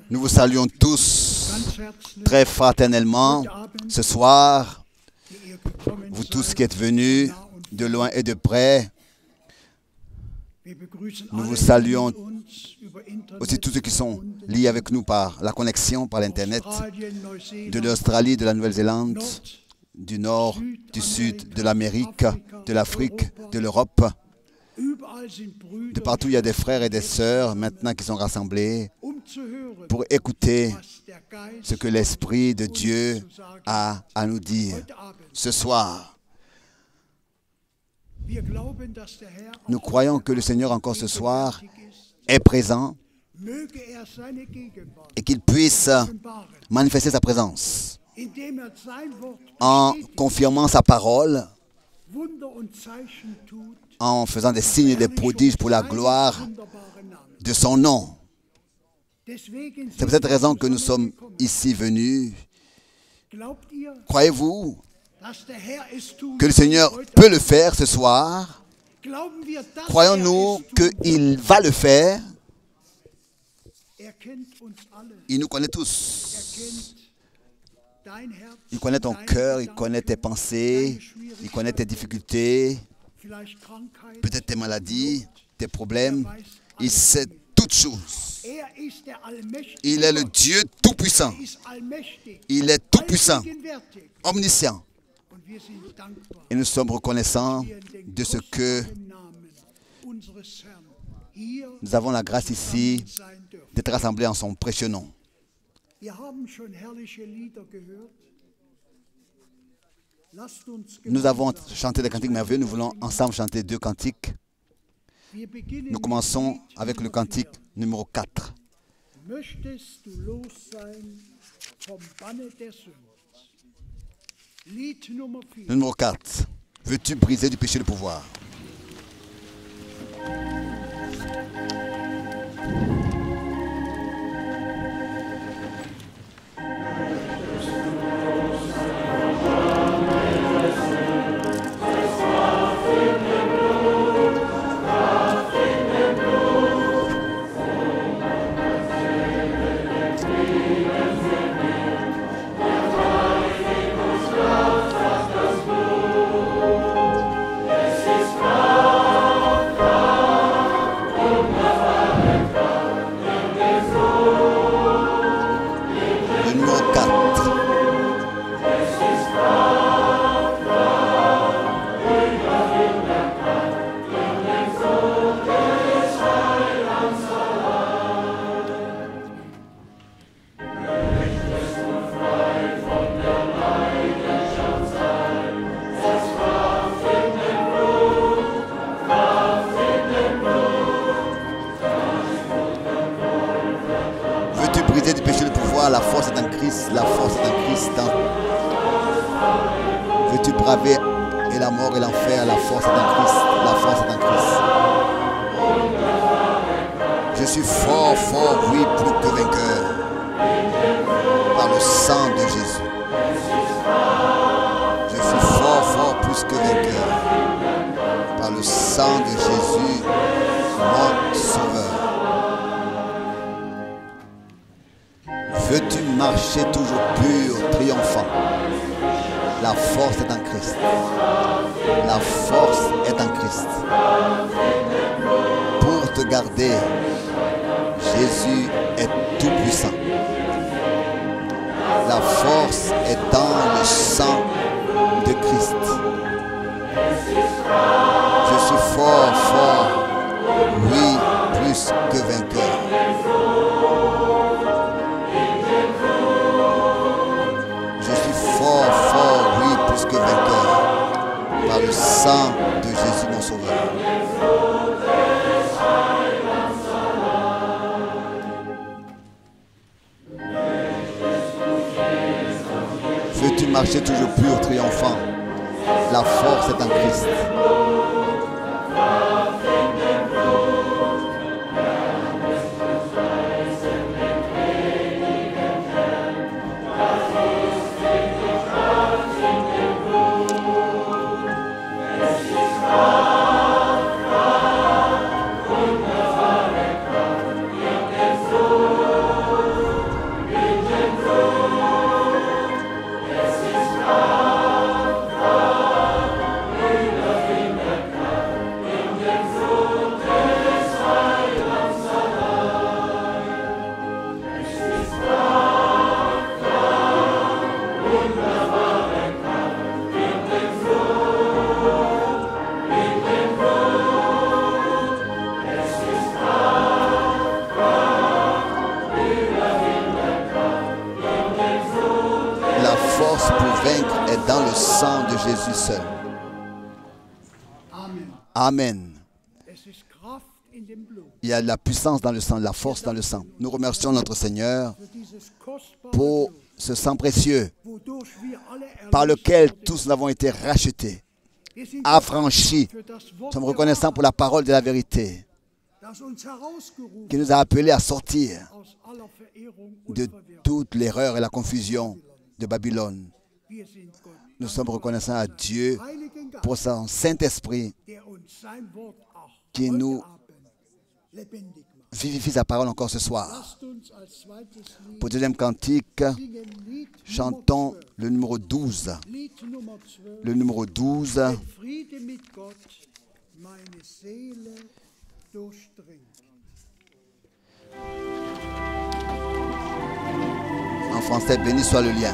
Nous vous saluons tous très fraternellement ce soir, vous tous qui êtes venus de loin et de près. Nous vous saluons aussi tous ceux qui sont liés avec nous par la connexion, par l'Internet, de l'Australie, de la Nouvelle-Zélande, du Nord, du Sud, de l'Amérique, de l'Afrique, de l'Europe. De partout, il y a des frères et des sœurs maintenant qui sont rassemblés pour écouter ce que l'Esprit de Dieu a à nous dire ce soir. Nous croyons que le Seigneur encore ce soir est présent et qu'il puisse manifester sa présence en confirmant sa parole, en faisant des signes et des prodiges pour la gloire de son nom. C'est pour cette raison que nous sommes ici venus. Croyez-vous que le Seigneur peut le faire ce soir? Croyons-nous qu'il va le faire? Il nous connaît tous. Il connaît ton cœur, il connaît tes pensées, il connaît tes difficultés, peut-être tes maladies, tes problèmes. Il sait toutes choses. Il est le Dieu tout-puissant. Il est tout-puissant, omniscient. Et nous sommes reconnaissants de ce que nous avons la grâce ici d'être rassemblés en son précieux nom. Nous avons chanté des cantiques merveilleux. Nous voulons ensemble chanter 2 cantiques. Nous commençons avec le cantique numéro 4. Numéro 4. Veux-tu briser du péché le pouvoir? La force est en Christ, la force est en Christ. Veux-tu braver et la mort et l'enfer, la force est en Christ, la force est en Christ. Je suis fort, fort, oui, plus que vainqueur, par le sang de Jésus. Je suis fort, fort, plus que vainqueur, par le sang de Jésus, mon Sauveur. Veux-tu marcher toujours pur, triomphant? La force est en Christ. La force est en Christ. Pour te garder, Jésus est tout puissant. La force est dans le sang de Christ. Je suis fort, fort, oui, plus que vainqueur. Fort, fort, oui, plus que vainqueur, par le sang de Jésus, mon Sauveur. Veux-tu marcher toujours pur, triomphant? La force est en Christ. Oh Jésus seul. Amen. Il y a de la puissance dans le sang, de la force dans le sang. Nous remercions notre Seigneur pour ce sang précieux par lequel tous nous avons été rachetés, affranchis. Nous sommes reconnaissants pour la parole de la vérité qui nous a appelés à sortir de toute l'erreur et la confusion de Babylone. Nous sommes reconnaissants à Dieu pour son Saint-Esprit qui nous vivifie sa parole encore ce soir. Pour le deuxième cantique, chantons le numéro 12. Le numéro 12. En français, béni soit le lien.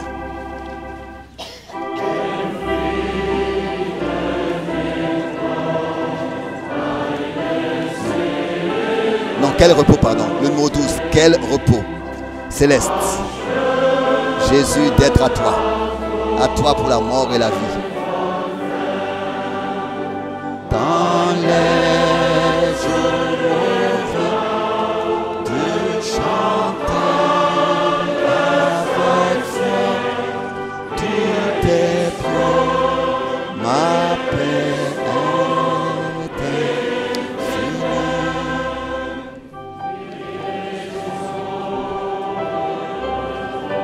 Non, quel repos, pardon. Le numéro 12, quel repos céleste. Jésus, d'être à toi pour la mort et la vie. Dans les jours de chanter avec foi, tout est prêt, ma paix est finie.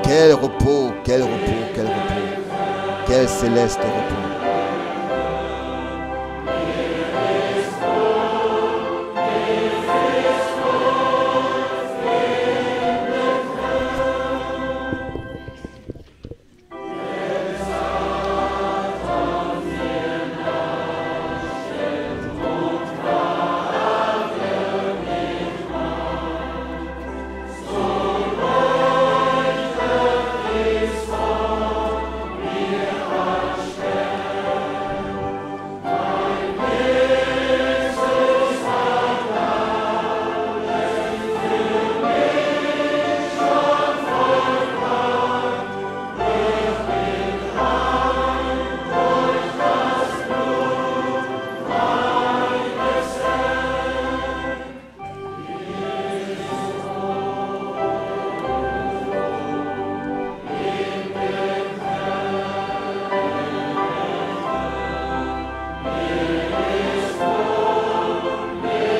Quel repos, quel repos, quel repos, quel céleste repos.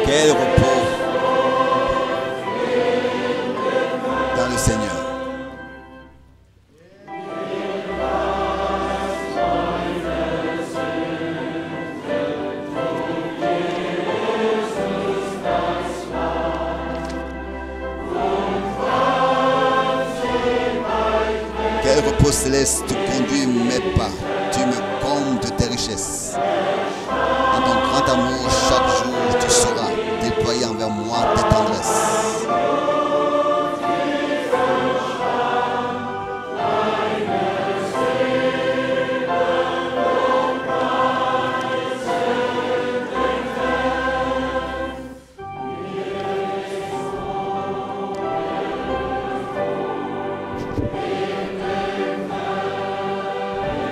Quel repos dans le Seigneur. Quel repos céleste tu conduis mes pas, tu me combles de tes richesses. En ton grand amour, chaque jour tu sauras déployer envers moi tes tendresses.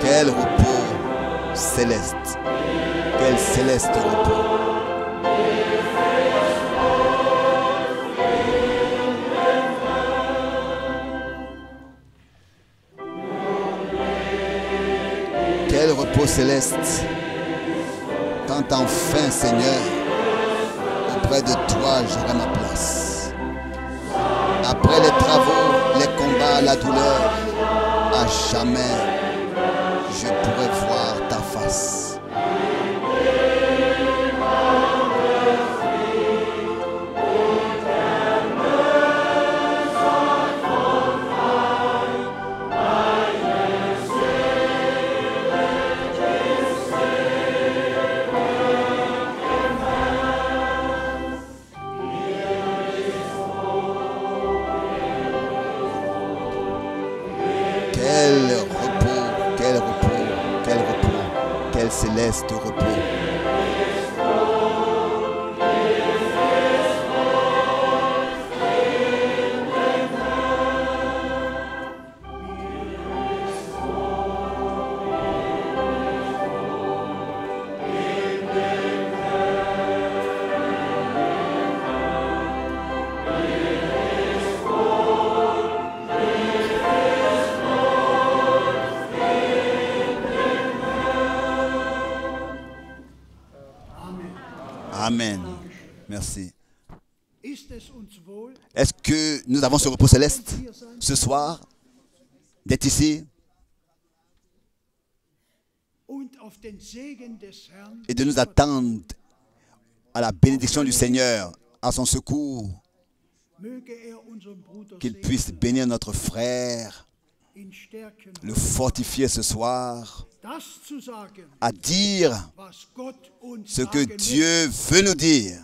Quel repos céleste, quel céleste repos. Quel repos céleste, quand enfin, Seigneur, auprès de toi, j'aurai ma place. Après les travaux, les combats, la douleur, à jamais, je pourrai voir ta face. Quel céleste repos. Amen. Merci. Est-ce que nous avons ce repos céleste ce soir, d'être ici et de nous attendre à la bénédiction du Seigneur, à son secours, qu'il puisse bénir notre frère, le fortifier ce soir, à dire ce que Dieu veut nous dire,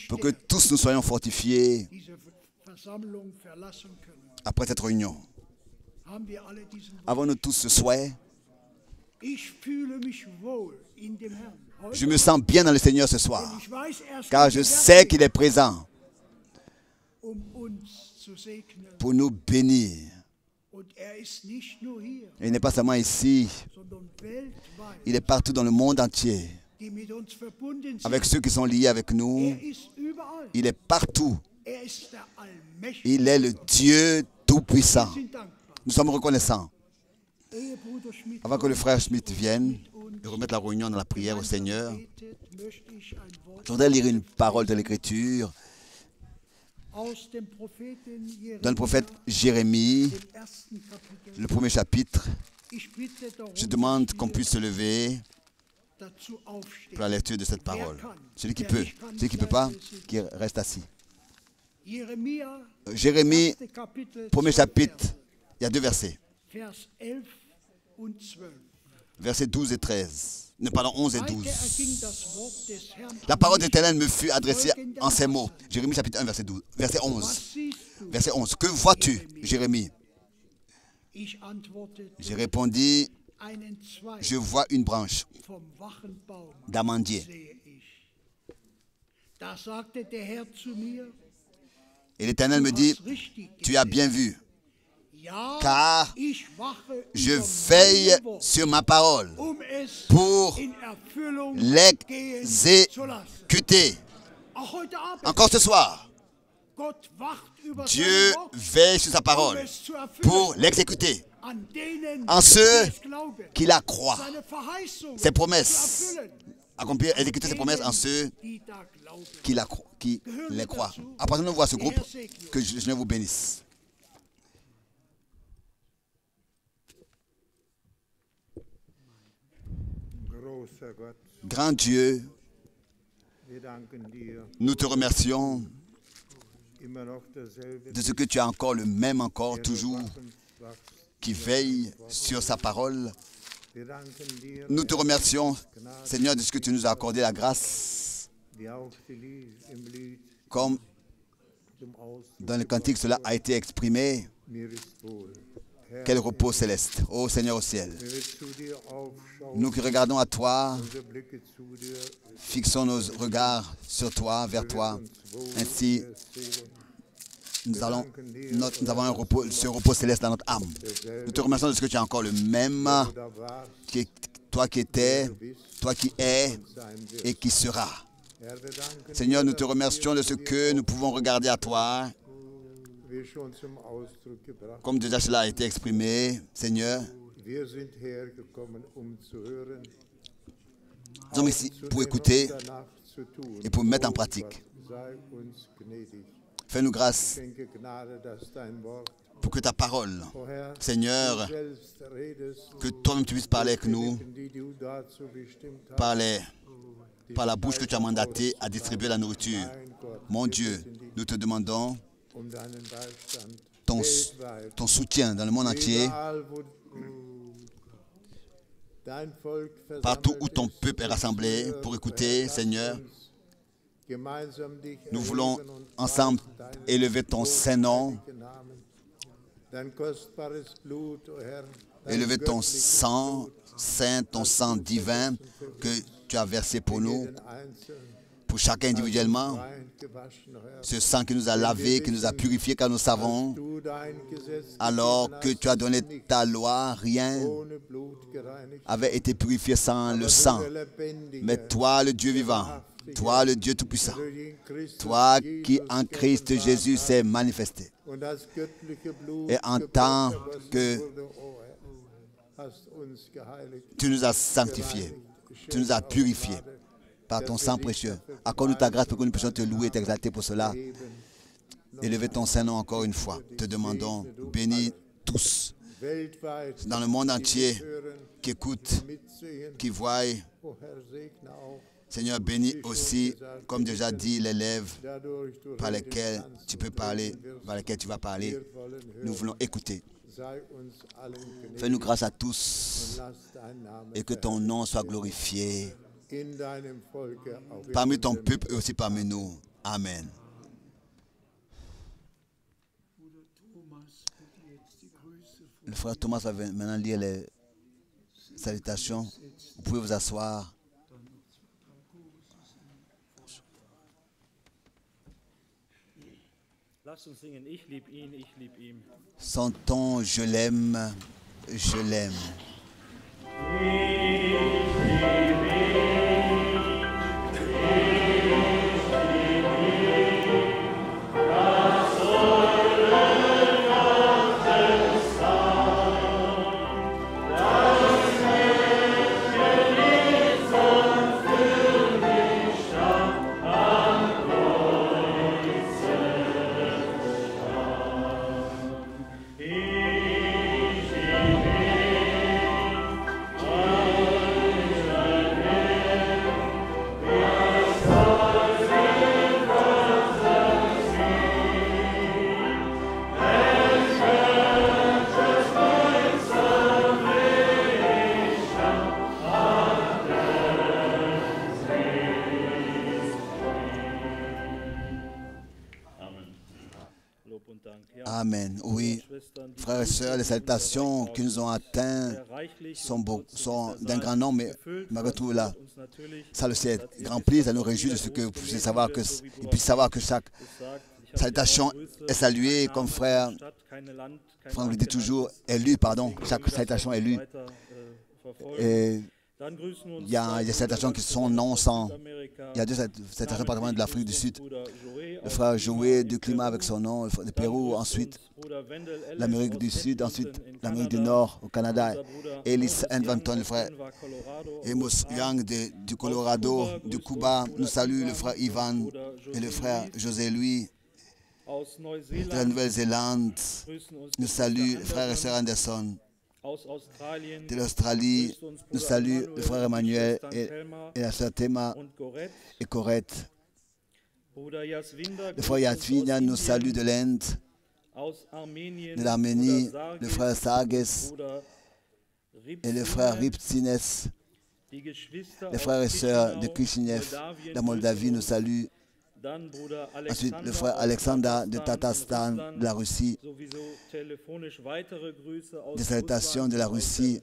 pour que tous nous soyons fortifiés après cette réunion. Avons-nous tous ce souhait? Je me sens bien dans le Seigneur ce soir, car je sais qu'il est présent pour nous bénir. Et il n'est pas seulement ici, il est partout dans le monde entier. Avec ceux qui sont liés avec nous, il est partout. Il est le Dieu Tout-Puissant. Nous sommes reconnaissants. Avant que le frère Schmidt vienne et remette la réunion dans la prière au Seigneur, je voudrais lire une parole de l'Écriture dans le prophète Jérémie, le premier chapitre. Je demande qu'on puisse se lever pour la lecture de cette parole. Celui qui peut, celui qui ne peut pas, qui reste assis. Jérémie, premier chapitre, il y a 2 versets. Versets 12 et 13. Ne pardon, 11 et 12. La parole d'Éternel me fut adressée en ces mots. Jérémie chapitre 1, verset 12. Verset 11. Verset 11. Que vois-tu, Jérémie? J'ai répondu, je vois une branche d'amandier. Et l'Éternel me dit, tu as bien vu, car je veille sur ma parole pour l'exécuter. Encore ce soir, Dieu veille sur sa parole pour l'exécuter. En ceux qui la croient, ses promesses, accomplir, exécuter ses promesses en ceux qui les croient. Appartenons-nous à ce groupe, que je vous bénisse. Grand Dieu, nous te remercions de ce que tu as encore le même encore, toujours, qui veille sur sa parole. Nous te remercions, Seigneur, de ce que tu nous as accordé la grâce, comme dans le cantique cela a été exprimé. Quel repos céleste, ô Seigneur au ciel. Nous qui regardons à toi, fixons nos regards sur toi, vers toi. Ainsi, nous avons ce repos céleste dans notre âme. Nous te remercions de ce que tu es encore le même, toi qui étais, toi qui es et qui sera. Seigneur, nous te remercions de ce que nous pouvons regarder à toi. Comme déjà cela a été exprimé, Seigneur, nous sommes ici pour écouter et pour mettre en pratique. Fais-nous grâce pour que ta parole, Seigneur, que toi-même tu puisses parler avec nous, par la bouche que tu as mandatée à distribuer la nourriture. Mon Dieu, nous te demandons ton soutien dans le monde entier, partout où ton peuple est rassemblé pour écouter, Seigneur. Nous voulons ensemble élever ton Saint-Nom, élever ton sang saint, ton sang divin que tu as versé pour nous, pour chacun individuellement. Ce sang qui nous a lavés, qui nous a purifiés, car nous savons, alors que tu as donné ta loi, rien avait été purifié sans le sang. Mais toi, le Dieu vivant, toi, le Dieu Tout-Puissant, toi qui en Christ Jésus s'est manifesté. Et en tant que tu nous as sanctifiés, Tu nous as purifiés par ton sang précieux. Accorde-nous ta grâce pour que nous puissions te louer et t'exalter pour cela. Élever ton Saint-Nom encore une fois. Te demandons, bénis tous dans le monde entier qui écoutent, qui voient. Seigneur, bénis aussi, comme déjà dit, les lèvres par lesquelles tu peux parler, par lesquelles tu vas parler. Nous voulons écouter. Fais-nous grâce à tous et que ton nom soit glorifié parmi ton peuple et aussi parmi nous. Amen. Le frère Thomas va maintenant lire les salutations. Vous pouvez vous asseoir. Sentons, je l'aime, je l'aime. Amen. Oui, frères et sœurs, les salutations qui nous ont atteints sont d'un grand nombre, mais malgré tout, là, ça le sait, rempli, ça nous réjouit de ce que vous puissiez savoir que chaque salutation est saluée, comme frère Franck le dit toujours, est lue, pardon, chaque salutation est lue. Et il y a des salutations qui sont non sans. Il y a deux salutations particulièrement de l'Afrique du Sud. Le frère Joé du climat avec son nom, le Pérou, ensuite l'Amérique du Sud, ensuite l'Amérique du Nord, au Canada. Ellis Envanton, le frère Amos Young du Colorado, du Cuba, nous salue le frère Ivan et le frère José Louis de la Nouvelle-Zélande. Nous salue le frère et sœur Anderson. De l'Australie, nous salue le frère Emmanuel et la sœur Théma et Corette. Le frère Yasvina nous salue de l'Inde, de l'Arménie, le frère Sarges et le frère Riptsines. Les frères et sœurs de Kishinev, la Moldavie, nous saluent. Ensuite, le frère Alexandre de Tatarstan, de la Russie, des salutations de la Russie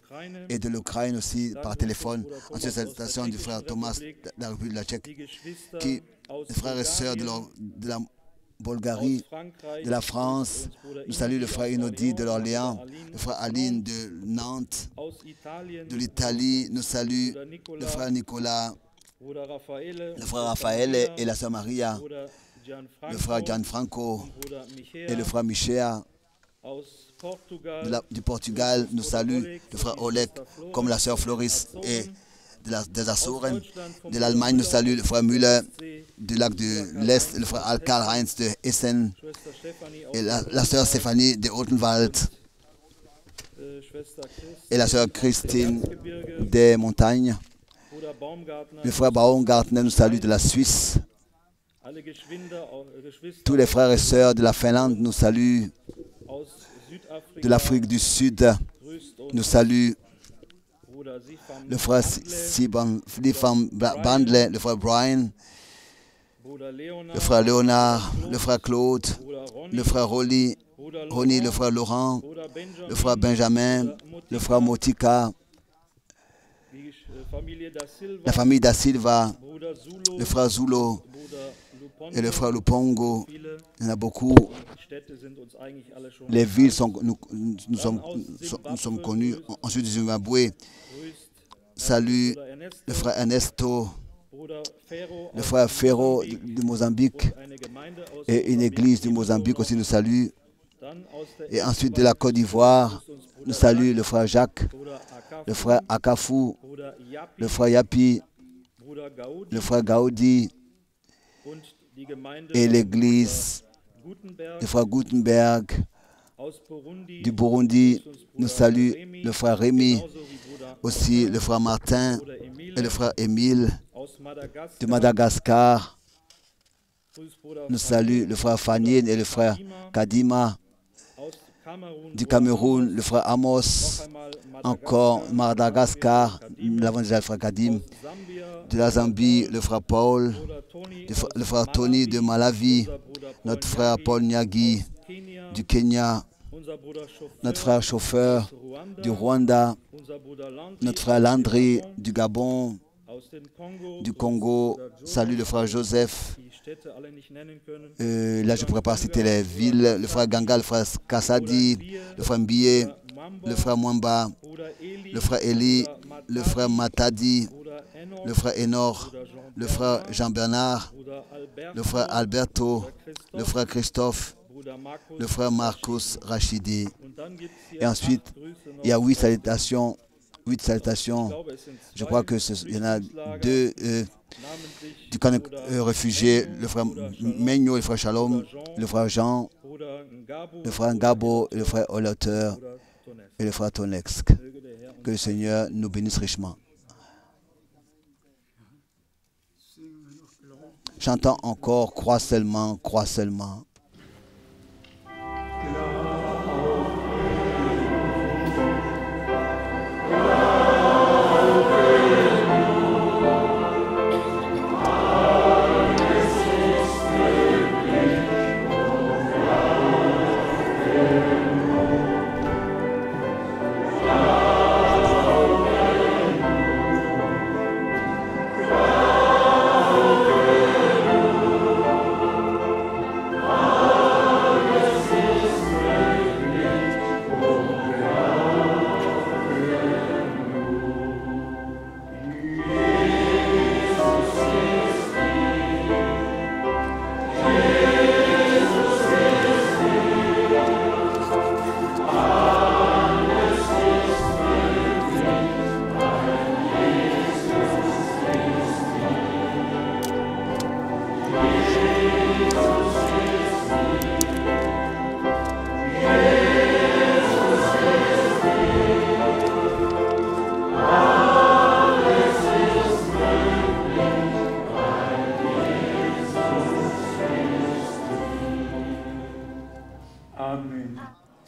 et de l'Ukraine aussi par téléphone. Ensuite, salutations du frère Thomas de la République de la Tchèque, les frères et sœurs de la Bulgarie, de la France. Nous saluons le frère Inodi de l'Orléans, le frère Aline de Nantes, de l'Italie. Nous saluons le frère Nicolas, le frère Raphaël et la sœur Maria, le frère Gianfranco et le frère Michel du Portugal. Nous saluons le frère Oleg comme la sœur Floris et des Açores. De l'Allemagne, nous saluons le frère Müller du lac de l'Est, le frère Karl-Heinz de Essen et la sœur Stéphanie de Odenwald et la sœur Christine des montagnes. Le frère Baumgartner nous salue de la Suisse. Tous les frères et sœurs de la Finlande nous saluent. De l'Afrique du Sud nous saluent. Le frère Siban Bandle, le frère Brian, le frère Léonard, le frère Claude, le frère Ronnie, le frère Laurent, le frère Benjamin, le frère Motika, la famille Da Silva, le frère Zulo et le frère Lupongo. Il y en a beaucoup. Les villes nous sommes connus. Ensuite, du Zimbabwe. Salut le frère Ernesto, le frère Ferro de Mozambique et une église de Mozambique aussi nous salue. Et ensuite de la Côte d'Ivoire, nous saluons le frère Jacques, le frère Akafou, le frère Yapi, le frère Gaudi et l'église, le frère Gutenberg du Burundi. Nous saluons le frère Rémi, aussi le frère Martin et le frère Émile de Madagascar. Nous saluons le frère Fanien et le frère Kadima du Cameroun, le frère Amos, encore Madagascar, nous l'avons déjà le frère Kadim, de la Zambie, le frère Paul, le frère Tony de Malawi, notre frère Paul Nyagi du Kenya, notre frère chauffeur du Rwanda, notre frère Landry du Gabon, du Congo. Salut le frère Joseph. Là, je ne pourrais pas citer les villes. Le frère Ganga, le frère Kassadi, le frère Mbiye, le frère Mwamba, le frère Eli, le frère Matadi, le frère Enor, le frère Jean-Bernard, le frère Alberto, le frère Christophe, le frère Marcus Rachidi. Et ensuite, il y a 8 salutations. 8 salutations. Je crois qu'il y en a 2 du camp réfugié, le frère Megno, le frère Shalom, le frère Jean, le frère Ngabo, le frère Olater et le frère Tonex. Que le Seigneur nous bénisse richement. Chantons encore, crois seulement, crois seulement.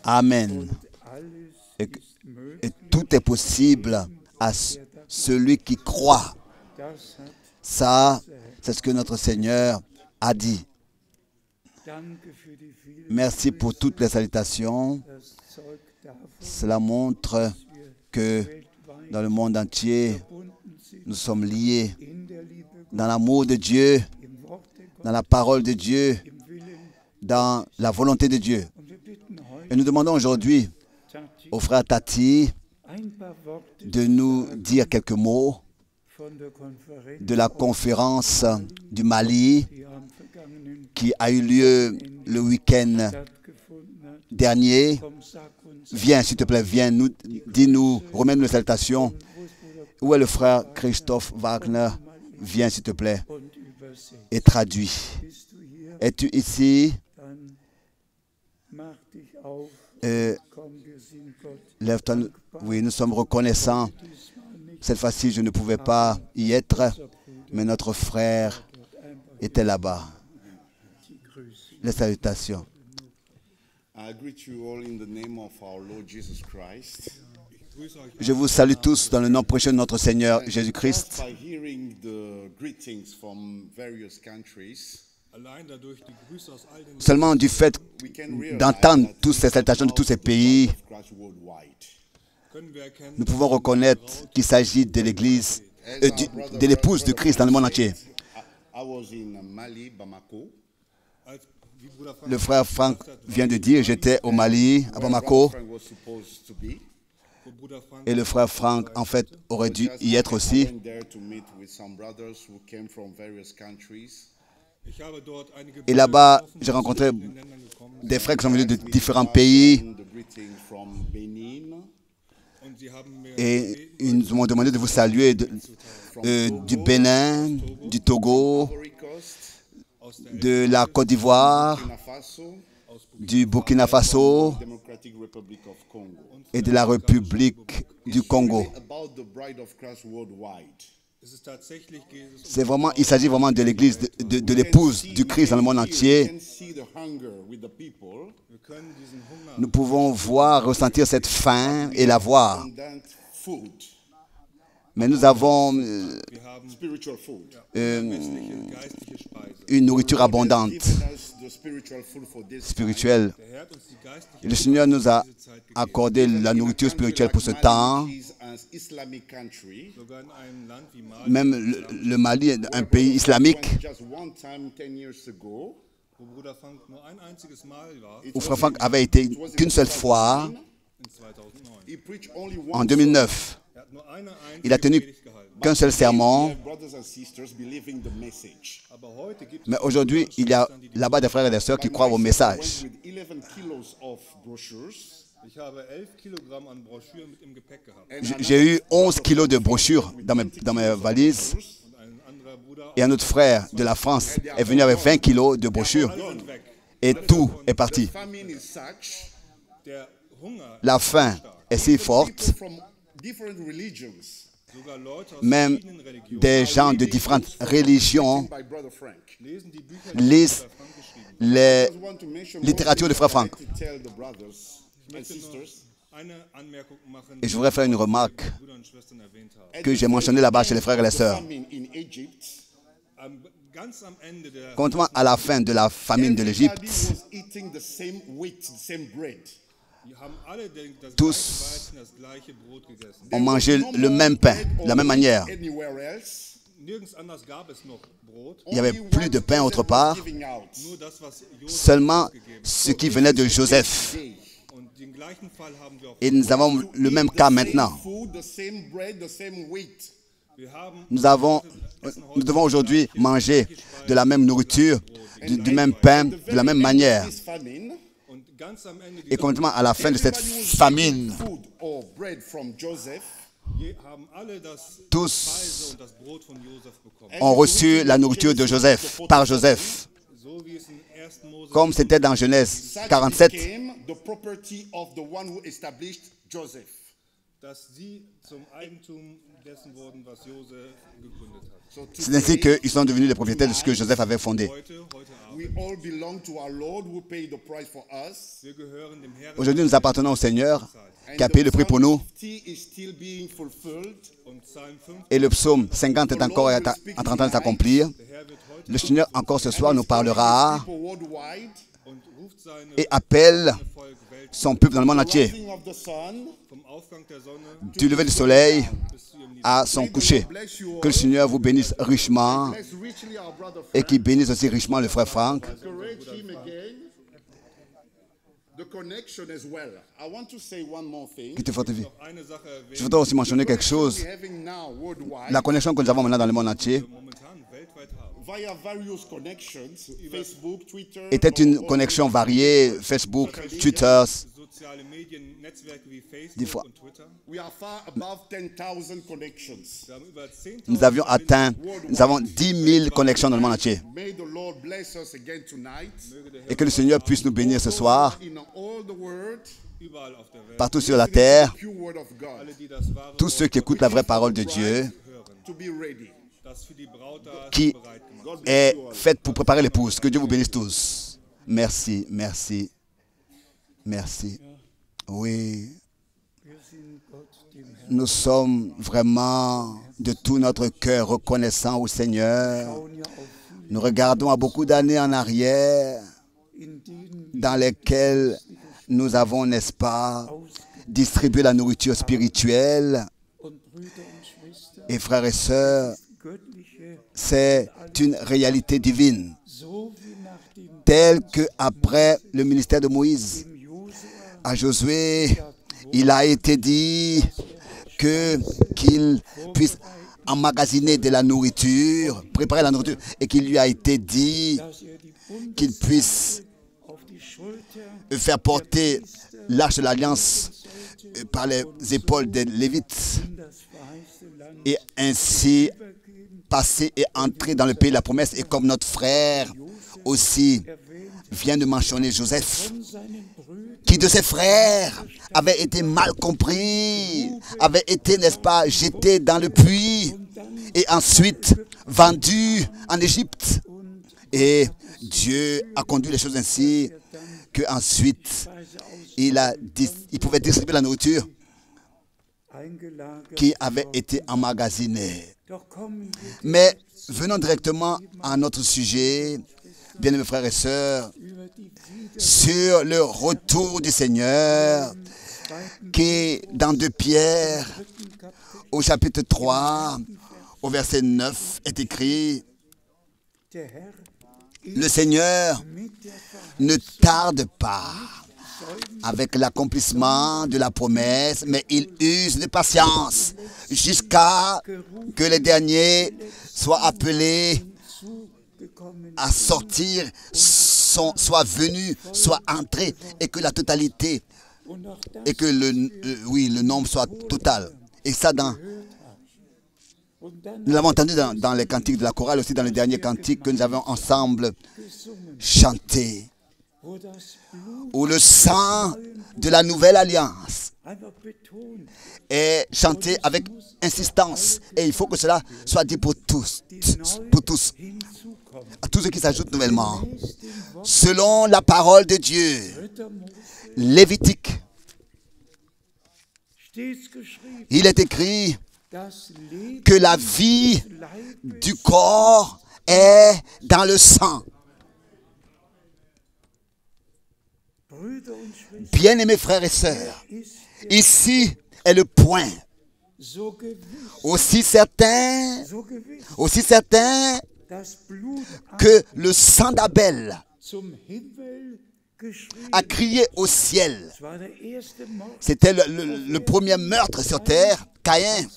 Amen. Et tout est possible à celui qui croit. Ça, c'est ce que notre Seigneur a dit. Merci pour toutes les salutations. Cela montre que dans le monde entier, nous sommes liés dans l'amour de Dieu, dans la parole de Dieu, dans la volonté de Dieu. Et nous demandons aujourd'hui au frère Tati de nous dire quelques mots de la conférence du Mali qui a eu lieu le week-end dernier. Viens, s'il te plaît, viens, dis-nous, remets-nous les salutations. Où est le frère Christophe Wagner? Viens, s'il te plaît, et traduis. Es-tu ici? Lève-toi. Oui, nous sommes reconnaissants. Cette fois-ci, je ne pouvais pas y être, mais notre frère était là-bas. Les salutations. Je vous salue tous dans le nom précieux de notre Seigneur Jésus-Christ. Seulement du fait d'entendre toutes ces salutations de tous ces pays, nous pouvons reconnaître qu'il s'agit de l'Église, de l'épouse de Christ dans le monde entier. Le frère Franck vient de dire, j'étais au Mali, à Bamako, et le frère Franck, en fait, aurait dû y être aussi. Et là-bas, j'ai rencontré des frères qui sont venus de différents pays. Et ils m'ont demandé de vous saluer du Bénin, du Togo, de la Côte d'Ivoire, du Burkina Faso et de la République du Congo. Il s'agit vraiment de l'Église, de l'épouse du Christ dans le monde entier. Nous pouvons voir, ressentir cette faim et la voir. Mais nous avons une nourriture abondante, spirituelle. Et le Seigneur nous a accordé la nourriture spirituelle pour ce temps. Même le Mali est un pays islamique où Frère Frank avait été qu'une seule fois en 2009. Il a tenu qu'un seul sermon. Mais aujourd'hui, il y a là-bas des frères et des sœurs qui croient au message. J'ai eu 11 kilos de brochures dans mes valises. Et un autre frère de la France est venu avec 20 kilos de brochures. Et tout est parti. La faim est si forte. Même des gens de différentes religions lisent les littératures de Frère Frank. Et je voudrais faire une remarque que j'ai mentionnée là-bas chez les frères et les sœurs. Contrairement à la fin de la famine de l'Égypte, tous ont mangé le même pain, de la même manière. Il n'y avait plus de pain autre part, seulement ce qui venait de Joseph. Et nous avons le même cas maintenant. Nous devons aujourd'hui manger de la même nourriture, du même pain, de la même manière. Et contrairement à la fin de cette famine, tous ont reçu la nourriture de Joseph, par Joseph. Comme c'était dans Genèse 47. C'est ainsi qu'ils sont devenus les propriétaires de ce que Joseph avait fondé. Aujourd'hui, nous appartenons au Seigneur qui a payé le prix pour nous. Et le psaume 50 est encore en train de s'accomplir. Le Seigneur, encore ce soir, nous parlera et appelle son peuple dans le monde entier, du lever du soleil à son coucher. Que le Seigneur vous bénisse richement et qu'il bénisse aussi richement le frère Frank. Qui te fortifie. Je voudrais aussi mentionner quelque chose. La connexion que nous avons maintenant dans le monde entier était une connexion variée, Facebook, Twitter. Des fois, nous avons 10 000 connexions dans le monde entier. Et que le Seigneur puisse nous bénir ce soir, partout sur la terre, tous ceux qui écoutent la vraie parole de Dieu, qui est faite pour préparer l'épouse. Que Dieu vous bénisse tous. Merci, merci, merci. Oui, nous sommes vraiment de tout notre cœur reconnaissants au Seigneur. Nous regardons à beaucoup d'années en arrière dans lesquelles nous avons, n'est-ce pas, distribué la nourriture spirituelle. Et frères et sœurs, c'est une réalité divine, telle qu'après le ministère de Moïse, à Josué, il a été dit qu'il puisse emmagasiné de la nourriture, préparé la nourriture, et qu'il lui a été dit qu'il puisse faire porter l'arche de l'alliance par les épaules des Lévites et ainsi passer et entrer dans le pays de la promesse. Et comme notre frère aussi vient de mentionner Joseph, qui de ses frères avait été mal compris, avait été, n'est-ce pas, jeté dans le puits et ensuite vendu en Égypte. Et Dieu a conduit les choses ainsi qu'ensuite il pouvait distribuer la nourriture qui avait été emmagasinée. Mais venons directement à notre sujet, bien-aimés frères et sœurs, sur le retour du Seigneur, qui dans 2 Pierre, au chapitre 3, au verset 9, est écrit: le Seigneur ne tarde pas avec l'accomplissement de la promesse, mais il use de patience jusqu'à que les derniers soient appelés à sortir, soient venus, soient entrés, et que la totalité, et que le nombre soit total. Et ça, nous l'avons entendu dans les cantiques de la chorale, aussi dans le dernier cantique que nous avons ensemble chanté, où le sang de la nouvelle alliance est chanté avec insistance. Et il faut que cela soit dit pour tous, à tous ceux qui s'ajoutent nouvellement. Selon la parole de Dieu, Lévitique, il est écrit que la vie du corps est dans le sang. Bien-aimés frères et sœurs, ici est le point. Aussi certain que le sang d'Abel a crié au ciel. C'était le premier meurtre sur terre. Caïn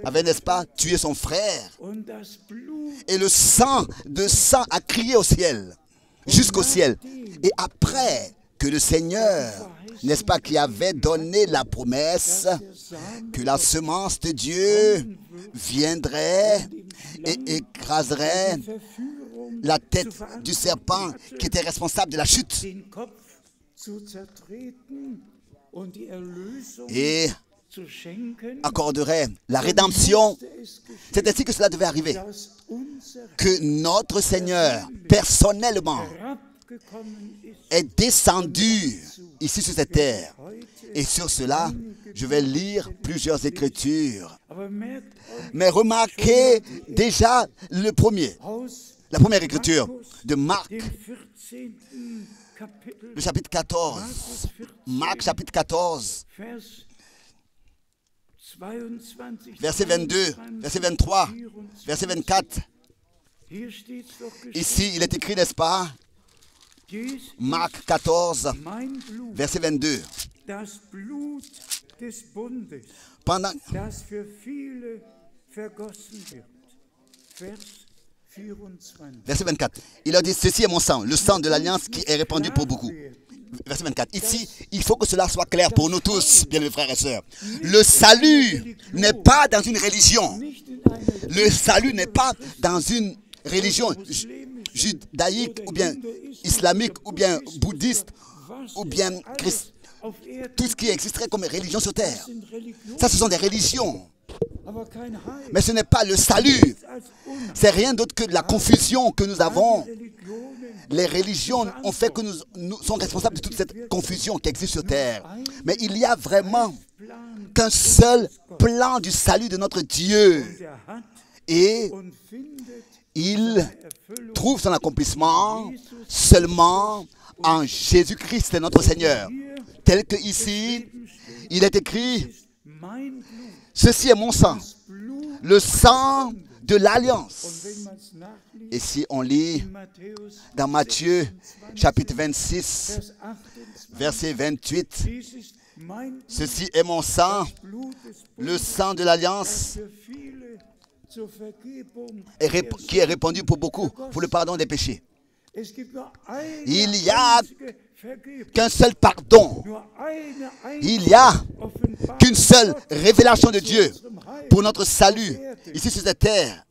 avait, n'est-ce pas, tué son frère. Et le sang a crié au ciel, jusqu'au ciel. Et après que le Seigneur, n'est-ce pas, qui avait donné la promesse que la semence de Dieu viendrait et écraserait la tête du serpent qui était responsable de la chute. Et accorderait la rédemption. C'est ainsi que cela devait arriver. Que notre Seigneur, personnellement, est descendu ici sur cette terre. Et sur cela, je vais lire plusieurs écritures. Mais remarquez déjà la première écriture de Marc, le chapitre 14. Marc, chapitre 14, verset 22, verset 23, verset 24. Ici, il est écrit, n'est-ce pas? Marc 14, verset 22. Pendant... Verset 24. Il a dit, ceci est mon sang, le sang de l'alliance qui est répandu pour beaucoup. Verset 24. Ici, il faut que cela soit clair pour nous tous, bien mes frères et sœurs. Le salut n'est pas dans une religion. Le salut n'est pas dans une religion judaïque ou bien islamique ou bien bouddhiste ou bien christ. Tout ce qui existerait comme religion sur terre. Ça, ce sont des religions. Mais ce n'est pas le salut. C'est rien d'autre que de la confusion que nous avons. Les religions ont fait que nous sommes responsables de toute cette confusion qui existe sur terre. Mais il y a vraiment qu'un seul plan du salut de notre Dieu. Et il trouve son accomplissement seulement en Jésus-Christ, notre Seigneur. Tel que ici, il est écrit, ceci est mon sang, le sang de l'alliance. Et si on lit dans Matthieu, chapitre 26, verset 28, ceci est mon sang, le sang de l'alliance, qui est répandu pour beaucoup, pour le pardon des péchés. Il n'y a qu'un seul pardon. Il n'y a qu'une seule révélation de Dieu pour notre salut ici sur cette terre.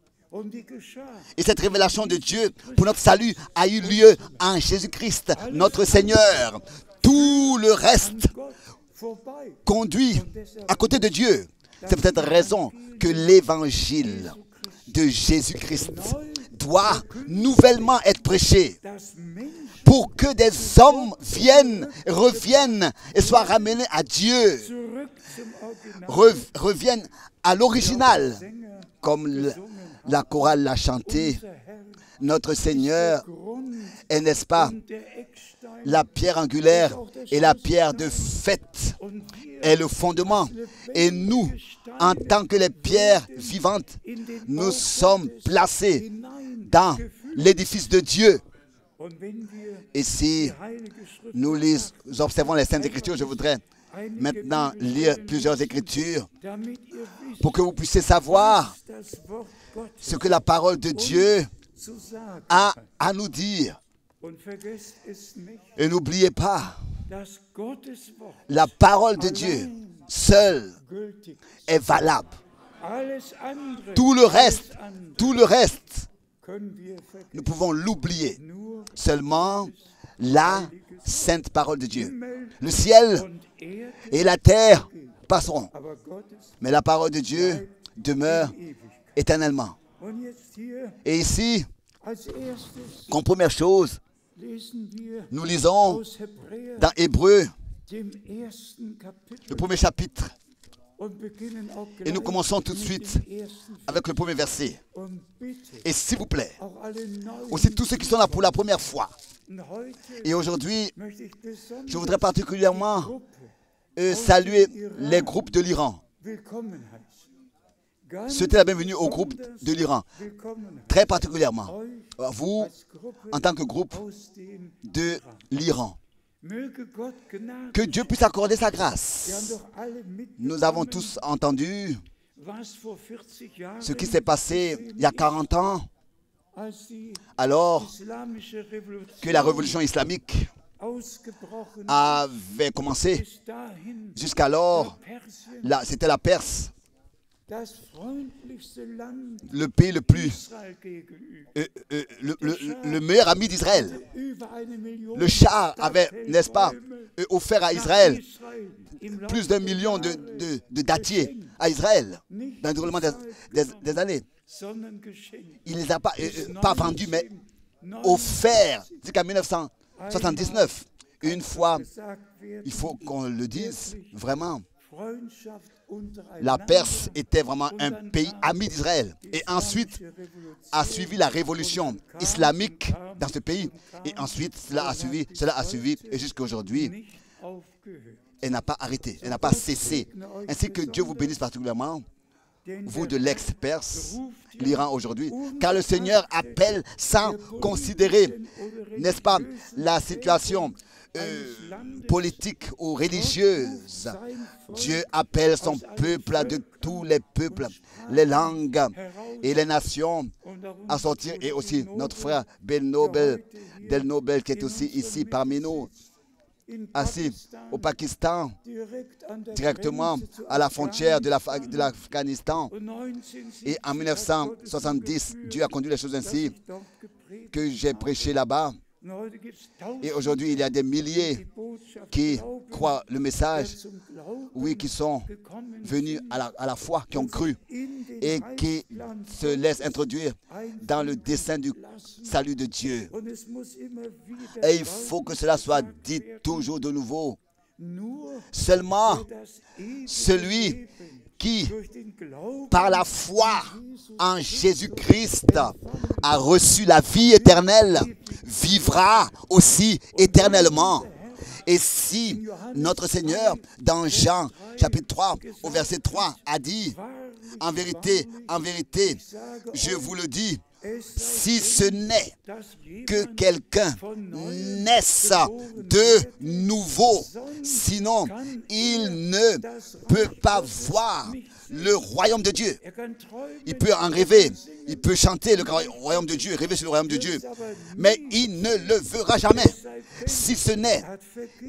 Et cette révélation de Dieu pour notre salut a eu lieu en Jésus-Christ, notre Seigneur. Tout le reste conduit à côté de Dieu. C'est pour cette raison que l'évangile de Jésus-Christ doit nouvellement être prêché pour que des hommes reviennent et soient ramenés à Dieu, reviennent à l'original, comme la chorale l'a chanté. Notre Seigneur est, n'est-ce pas, la pierre angulaire et la pierre de faite est le fondement. Et nous, en tant que les pierres vivantes, nous sommes placés dans l'édifice de Dieu. Et si nous observons les Saintes Écritures, je voudrais maintenant lire plusieurs Écritures pour que vous puissiez savoir ce que la parole de Dieu a à nous dire. Et n'oubliez pas, la parole de Dieu seule est valable. Tout le reste, nous pouvons l'oublier. Seulement la sainte parole de Dieu. Le ciel et la terre passeront, mais la parole de Dieu demeure éternellement. Et ici, comme première chose, nous lisons dans Hébreux, le premier chapitre, et nous commençons tout de suite avec le premier verset. Et s'il vous plaît, aussi tous ceux qui sont là pour la première fois, et aujourd'hui, je voudrais particulièrement saluer les groupes de l'Iran. Souhaitez la bienvenue au groupe de l'Iran, très particulièrement. Vous, en tant que groupe de l'Iran, que Dieu puisse accorder sa grâce. Nous avons tous entendu ce qui s'est passé il y a 40 ans, alors que la révolution islamique avait commencé. Jusqu'alors, c'était la Perse, le pays le plus, le meilleur ami d'Israël. Le char avait, n'est-ce pas, offert à Israël plus d'1 million de dattiers à Israël dans le déroulement des années. Il ne les a pas vendus, mais offerts jusqu'à 1979. Une fois, il faut qu'on le dise vraiment, la Perse était vraiment un pays ami d'Israël. Et ensuite a suivi la révolution islamique dans ce pays. Et ensuite, cela a suivi. Et jusqu'à aujourd'hui, elle n'a pas arrêté, elle n'a pas cessé. Ainsi que Dieu vous bénisse particulièrement, vous de l'ex-Perse, l'Iran aujourd'hui, car le Seigneur appelle sans considérer, n'est-ce pas, la situation politique ou religieuse. Dieu appelle son peuple de tous les peuples, les langues et les nations à sortir. Et aussi notre frère Del Nobel qui est aussi ici parmi nous, assis au Pakistan, directement à la frontière de l'Afghanistan. Et en 1970, Dieu a conduit les choses ainsi que j'ai prêché là-bas. Et aujourd'hui, il y a des milliers qui croient le message, oui, qui sont venus à la foi, qui ont cru et qui se laissent introduire dans le dessein du salut de Dieu. Et il faut que cela soit dit toujours de nouveau. Seulement celui qui, par la foi en Jésus-Christ, a reçu la vie éternelle, vivra aussi éternellement. Et si notre Seigneur, dans Jean chapitre 3, au verset 3, a dit, en vérité, je vous le dis, si ce n'est que quelqu'un naisse de nouveau. Sinon, il ne peut pas voir le royaume de Dieu. Il peut en rêver, il peut chanter le royaume de Dieu, rêver sur le royaume de Dieu, mais il ne le verra jamais. Si ce n'est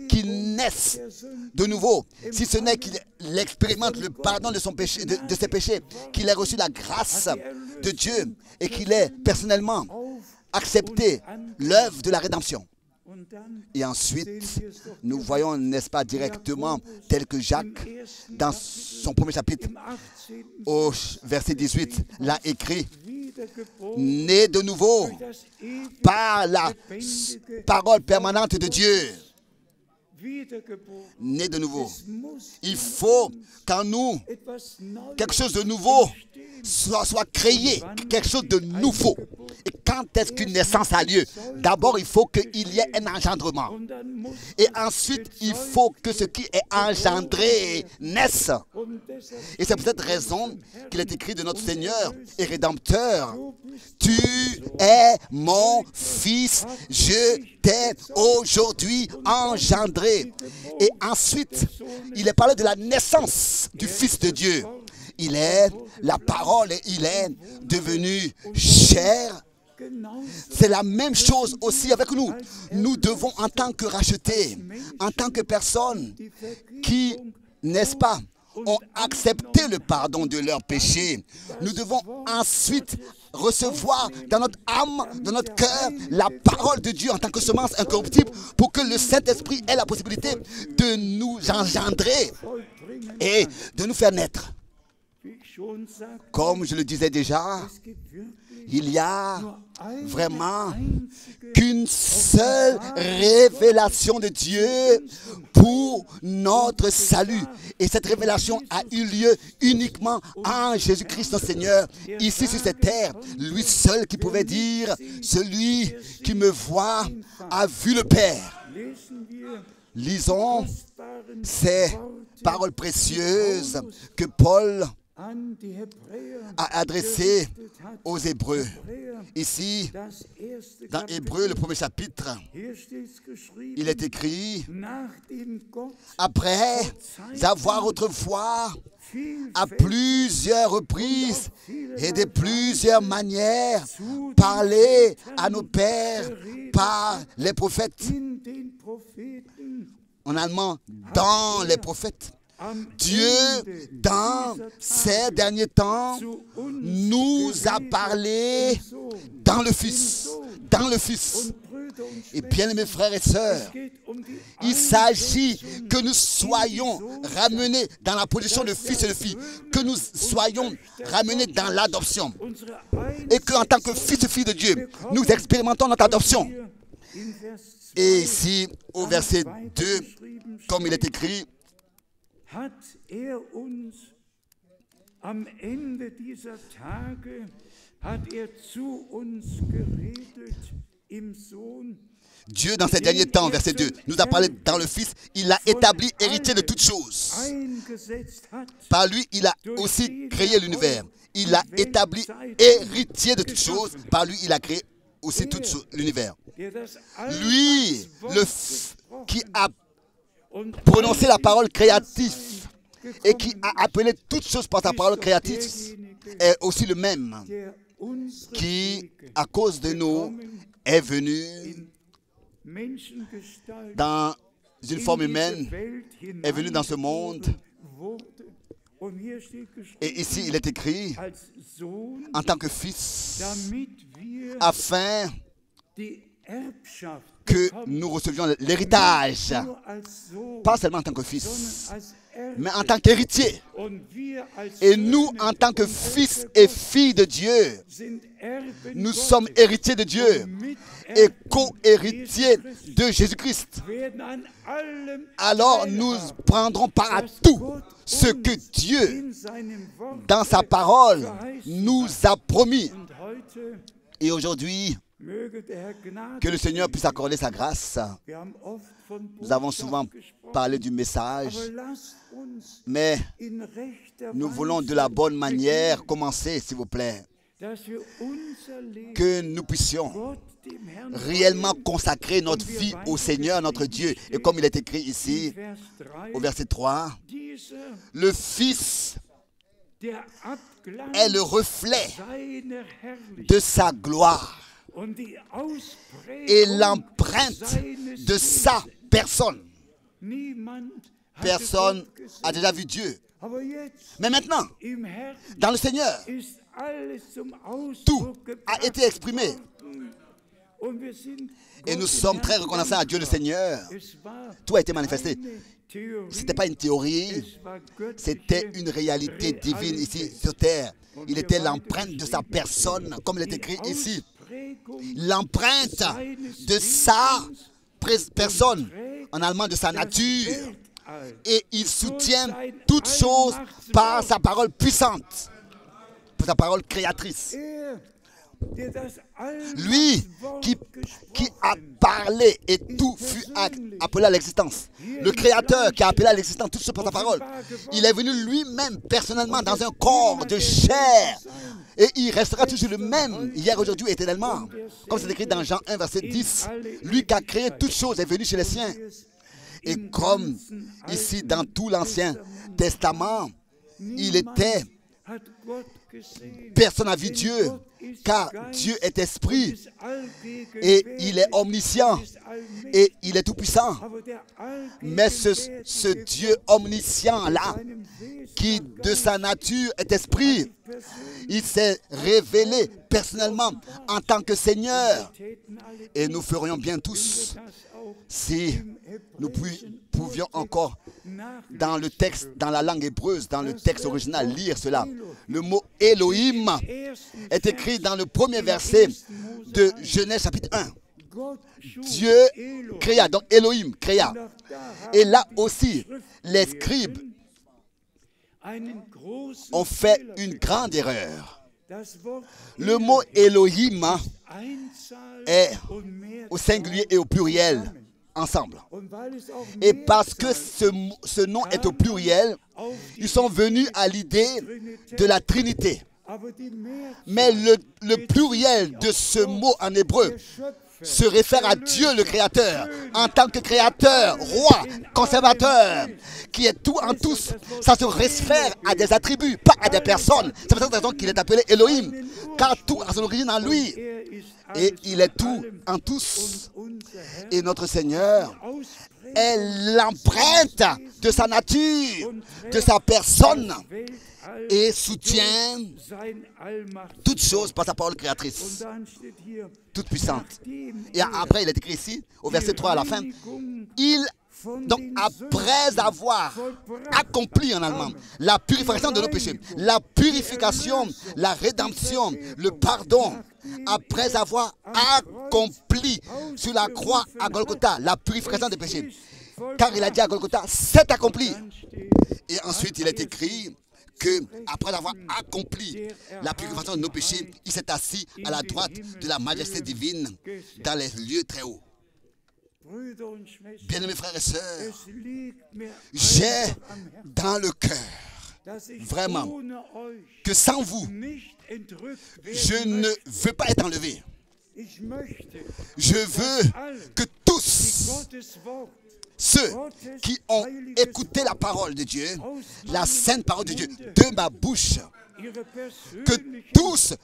qu'il naisse de nouveau, si ce n'est qu'il expérimente le pardon de son péché, de ses péchés, qu'il ait reçu la grâce de Dieu et qu'il ait personnellement accepté l'œuvre de la rédemption. Et ensuite, nous voyons, n'est-ce pas, directement, tel que Jacques, dans son premier chapitre, au verset 18, l'a écrit, né de nouveau par la parole permanente de Dieu. Né de nouveau. Il faut qu'en nous, quelque chose de nouveau soit créé, quelque chose de nouveau. Et quand est-ce qu'une naissance a lieu? D'abord, il faut qu'il y ait un engendrement. Et ensuite, il faut que ce qui est engendré naisse. Et c'est pour cette raison qu'il est écrit de notre Seigneur et Rédempteur, « Tu es mon fils, je t'ai aujourd'hui engendré. » Et ensuite, il est parlé de la naissance du Fils de Dieu. Il est la parole et il est devenu chair. C'est la même chose aussi avec nous. Nous devons, en tant que rachetés, en tant que personnes qui, n'est-ce pas, ont accepté le pardon de leurs péchés, nous devons ensuite recevoir dans notre âme, dans notre cœur, la parole de Dieu en tant que semence incorruptible pour que le Saint-Esprit ait la possibilité de nous engendrer et de nous faire naître. Comme je le disais déjà, il y a vraiment qu'une seule révélation de Dieu pour notre salut. Et cette révélation a eu lieu uniquement en Jésus-Christ notre Seigneur, ici sur cette terre. Lui seul qui pouvait dire, celui qui me voit a vu le Père. Lisons ces paroles précieuses que Paul a adressé aux Hébreux. Ici, dans Hébreux, le premier chapitre, il est écrit, après avoir autrefois, à plusieurs reprises et de plusieurs manières, parlé à nos pères par les prophètes. En allemand, dans les prophètes. Dieu, dans ces derniers temps, nous a parlé dans le Fils. Dans le Fils. Et bien, mes frères et sœurs, il s'agit que nous soyons ramenés dans la position de fils et de filles, que nous soyons ramenés dans l'adoption. Et qu'en tant que fils et filles de Dieu, nous expérimentons notre adoption. Et ici, au verset 2, comme il est écrit, hat uns am Ende dieser Tage hat zu uns geredet im Sohn. Dieu, dans ces derniers temps, verset 2, nous a parlé dans le Fils, il l'a établi héritier de toutes choses. Par lui, il a aussi créé l'univers. Il l'a établi héritier de toutes choses. Par lui, il a créé aussi tout l'univers. Lui, qui a prononcé la parole créative et qui a appelé toutes choses par sa parole créative est aussi le même qui, à cause de nous, est venu dans une forme humaine, est venu dans ce monde. Et ici, il est écrit en tant que fils, afin que nous recevions l'héritage, pas seulement en tant que fils, mais en tant qu'héritier. Et nous, en tant que fils et filles de Dieu, nous sommes héritiers de Dieu et co-héritiers de Jésus-Christ. Alors nous prendrons part à tout ce que Dieu, dans sa parole, nous a promis. Et aujourd'hui, que le Seigneur puisse accorder sa grâce. Nous avons souvent parlé du message, mais nous voulons de la bonne manière commencer, s'il vous plaît. que nous puissions réellement consacrer notre vie au Seigneur, notre Dieu. Et comme il est écrit ici, au verset 3, le Fils est le reflet de sa gloire et l'empreinte de sa personne. Personne n'a déjà vu Dieu. Mais maintenant, dans le Seigneur, tout a été exprimé. Et nous sommes très reconnaissants à Dieu le Seigneur. Tout a été manifesté. Ce n'était pas une théorie, c'était une réalité divine ici sur terre. Il était l'empreinte de sa personne, comme il est écrit ici. L'empreinte de sa personne, en allemand de sa nature. Et il soutient toutes choses par sa parole puissante, par sa parole créatrice. Lui qui a parlé et tout fut appelé à l'existence. Le Créateur qui a appelé à l'existence tout ce par sa parole. Il est venu lui-même personnellement dans un corps de chair. Et il restera toujours le même, hier, aujourd'hui, éternellement. Comme c'est écrit dans Jean 1, verset 10. Lui qui a créé toutes choses est venu chez les siens. Et comme ici dans tout l'Ancien Testament, il était... Personne n'a vu Dieu, car Dieu est esprit et il est omniscient et il est tout-puissant. Mais ce Dieu omniscient-là, qui de sa nature est esprit, il s'est révélé personnellement en tant que Seigneur. Et nous ferions bien tous, si nous pouvions encore dans le texte, dans la langue hébreuse, dans le texte original, lire cela. Le mot Elohim est écrit dans le premier verset de Genèse chapitre 1. Dieu créa, donc Elohim créa. Et là aussi, les scribes ont fait une grande erreur. Le mot Elohim est au singulier et au pluriel ensemble. Et parce que ce nom est au pluriel, ils sont venus à l'idée de la Trinité. Mais le pluriel de ce mot en hébreu se réfère à Dieu le Créateur, en tant que Créateur, Roi, Conservateur, qui est tout en tous. Ça se réfère à des attributs, pas à des personnes. C'est pour cette raison qu'il est appelé Elohim, car tout a son origine en lui. Et il est tout en tous. Et notre Seigneur est l'empreinte de sa nature, de sa personne, et soutient toutes choses par sa parole créatrice, toute puissante. Et après, il est écrit ici, au verset 3 à la fin, donc après avoir accompli en allemand la purification de nos péchés, la purification, la rédemption, le pardon, après avoir accompli sur la croix à Golgotha la purification des péchés, car il a dit à Golgotha, c'est accompli. Et ensuite il est écrit que après avoir accompli la purification de nos péchés, il s'est assis à la droite de la majesté divine dans les lieux très hauts. Bien-aimés frères et sœurs, j'ai dans le cœur vraiment que sans vous, je ne veux pas être enlevé. Je veux que tous ceux qui ont écouté la parole de Dieu, la sainte parole de Dieu, de ma bouche, que tous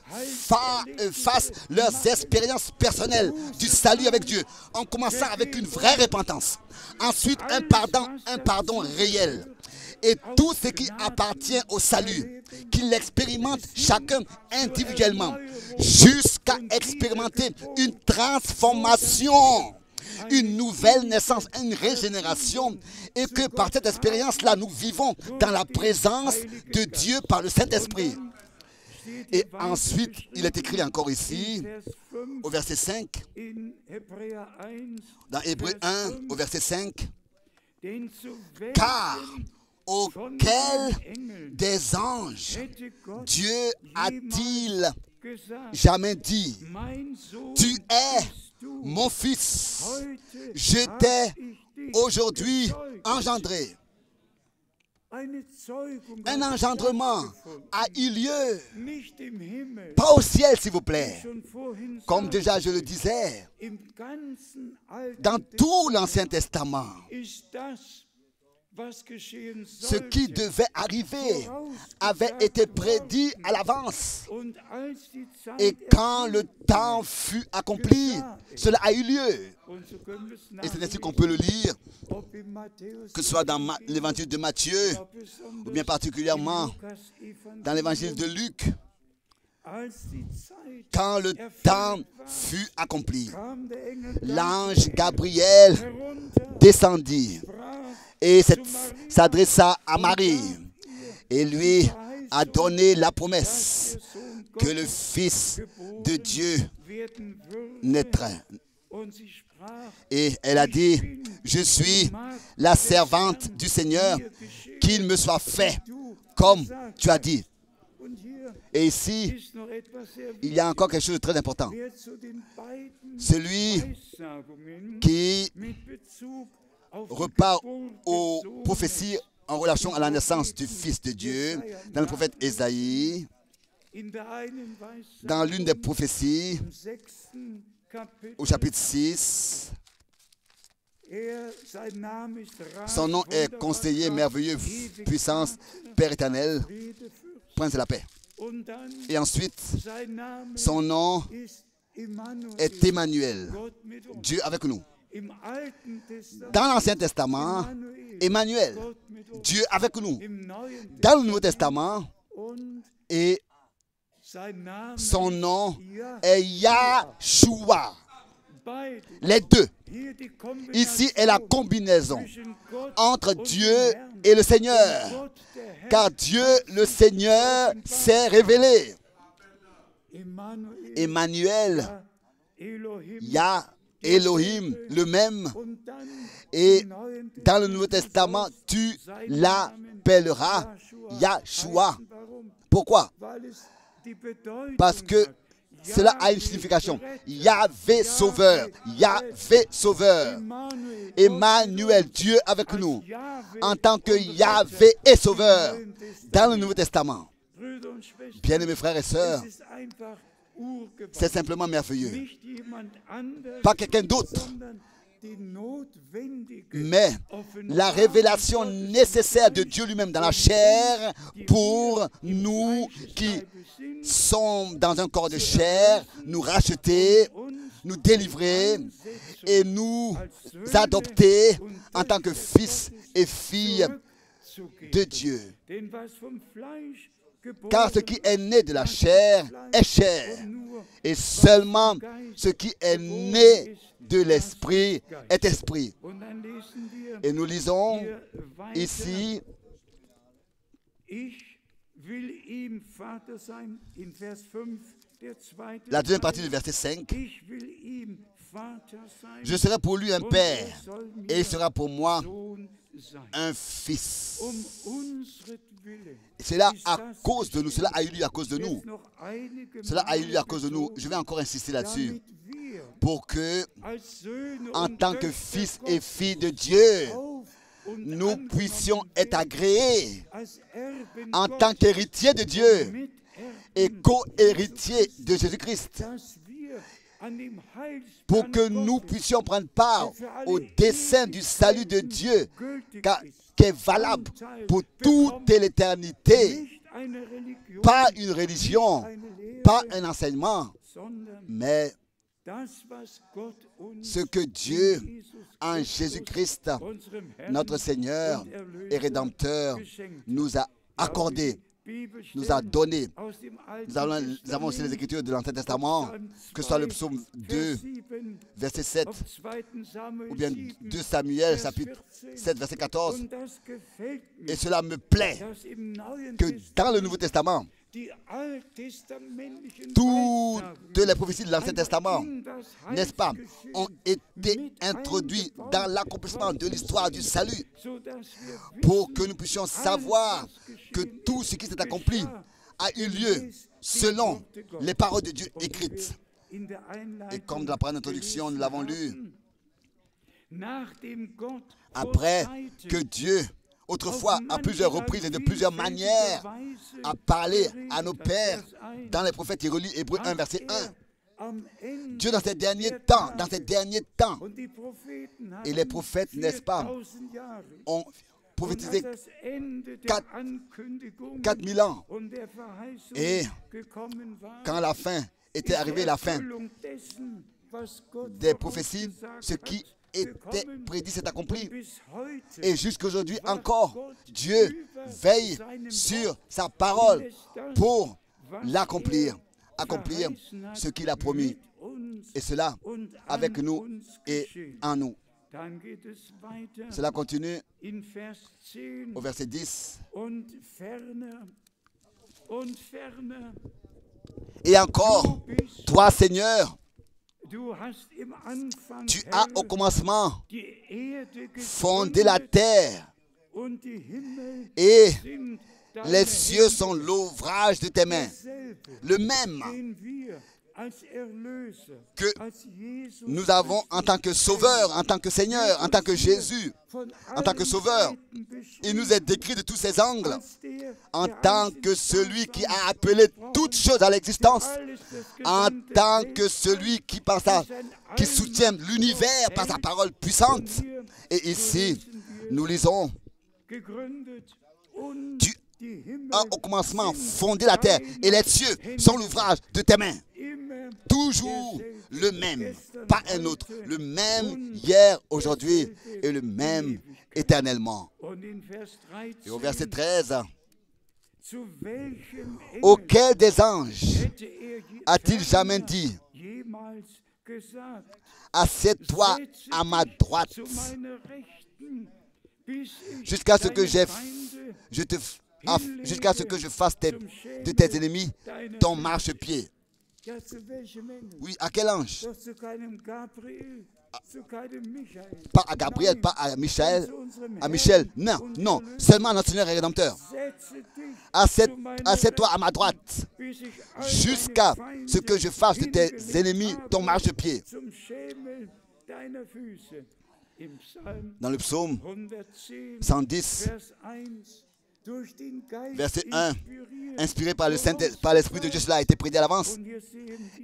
fassent leurs expériences personnelles du salut avec Dieu, en commençant avec une vraie repentance. Ensuite, un pardon réel. Et tout ce qui appartient au salut, qu'ils l'expérimentent chacun individuellement, jusqu'à expérimenter une transformation, une nouvelle naissance, une régénération, et que par cette expérience-là, nous vivons dans la présence de Dieu par le Saint-Esprit. Et ensuite, il est écrit encore ici, au verset 5, dans Hébreux 1, au verset 5, « Car auquel des anges Dieu a-t-il jamais dit, tu es mon fils, je t'ai aujourd'hui engendré. » Un engendrement a eu lieu, pas au ciel s'il vous plaît, comme déjà je le disais, dans tout l'Ancien Testament. Ce qui devait arriver avait été prédit à l'avance. Et quand le temps fut accompli, cela a eu lieu. Et c'est ainsi qu'on peut le lire, que ce soit dans l'évangile de Matthieu, ou bien particulièrement dans l'évangile de Luc. Quand le temps fut accompli, l'ange Gabriel descendit et s'adressa à Marie et lui a donné la promesse que le Fils de Dieu naîtrait. Et elle a dit, je suis la servante du Seigneur, qu'il me soit fait comme tu as dit. Et ici, il y a encore quelque chose de très important. Celui qui repart aux prophéties en relation à la naissance du Fils de Dieu, dans le prophète Ésaïe, dans l'une des prophéties, au chapitre 6, son nom est conseiller, merveilleux, puissance, Père éternel, Prince de la paix. Et ensuite, son nom est Emmanuel, Dieu avec nous. Dans l'Ancien Testament, Emmanuel, Dieu avec nous. Dans le Nouveau Testament, et son nom est Yahshua. Les deux. Ici est la combinaison entre Dieu et le Seigneur. Car Dieu, le Seigneur, s'est révélé. Emmanuel, Yah, Elohim, le même. Et dans le Nouveau Testament, tu l'appelleras Yahshua. Pourquoi? Parce que cela a une signification. Yahvé sauveur. Yahvé sauveur. Emmanuel, Dieu avec nous. En tant que Yahvé est sauveur. Dans le Nouveau Testament. Bien-aimés frères et sœurs, c'est simplement merveilleux. Pas quelqu'un d'autre, mais la révélation nécessaire de Dieu lui-même dans la chair pour nous qui sommes dans un corps de chair, nous racheter, nous délivrer et nous adopter en tant que fils et filles de Dieu. Car ce qui est né de la chair est chair, et seulement ce qui est né de l'esprit est esprit. Et nous lisons ici, la deuxième partie du verset 5, je serai pour lui un père, et il sera pour moi un fils. C'est là à cause de nous, cela a eu lieu à cause de nous. Cela a eu lieu à cause de nous. Je vais encore insister là-dessus. Pour que, en tant que fils et filles de Dieu, nous puissions être agréés en tant qu'héritiers de Dieu et co-héritiers de Jésus-Christ. Pour que nous puissions prendre part au dessein du salut de Dieu, qui est valable pour toute l'éternité. Pas une religion, pas un enseignement, mais ce que Dieu, en Jésus-Christ, notre Seigneur et Rédempteur, nous a accordé, nous a donné. Nous avons aussi les Écritures de l'Ancien Testament, que ce soit le psaume 2, verset 7, ou bien 2 Samuel, chapitre 7, verset 14. Et cela me plaît que dans le Nouveau Testament, toutes les prophéties de l'Ancien Testament, n'est-ce pas, ont été introduites dans l'accomplissement de l'histoire du salut pour que nous puissions savoir que tout ce qui s'est accompli a eu lieu selon les paroles de Dieu écrites. Et comme dans la première introduction, nous l'avons lu, après que Dieu, autrefois, à plusieurs reprises et de plusieurs manières, a parlé à nos pères dans les prophètes. Il relit Hébreux 1, verset 1. Dieu dans ces derniers temps, et les prophètes, n'est-ce pas, ont prophétisé 4000 ans. Et quand la fin était arrivée, la fin des prophéties, ce qui était prédit s'est accompli. Et jusqu'aujourd'hui encore, Dieu veille sur sa parole pour l'accomplir, accomplir ce qu'il a promis. Et cela avec nous et en nous. Cela continue au verset 10. Et encore, toi Seigneur, tu as au commencement fondé la terre et les cieux sont l'ouvrage de tes mains. Le même que nous avons en tant que Sauveur, en tant que Seigneur, en tant que Jésus, en tant que Sauveur. Il nous est décrit de tous ses angles en tant que celui qui a appelé toutes choses à l'existence, en tant que celui qui soutient l'univers par sa parole puissante. Et ici, nous lisons, tu as au commencement fondé la terre et les cieux sont l'ouvrage de tes mains. Toujours le même, pas un autre, le même hier, aujourd'hui et le même éternellement. Et au verset 13, auquel des anges a-t-il jamais dit, assieds-toi à ma droite jusqu'à ce que jusqu'à ce que je fasse de tes ennemis ton marchepied. Oui, à quel ange? Pas à Gabriel, pas à Michel. À Michel, non, non, seulement à notre Seigneur et Rédempteur. Assieds-toi à ma droite jusqu'à ce que je fasse de tes ennemis ton marchepied. Dans le psaume 110, verset 1, inspiré par l'Esprit de Dieu, cela a été prédit à l'avance.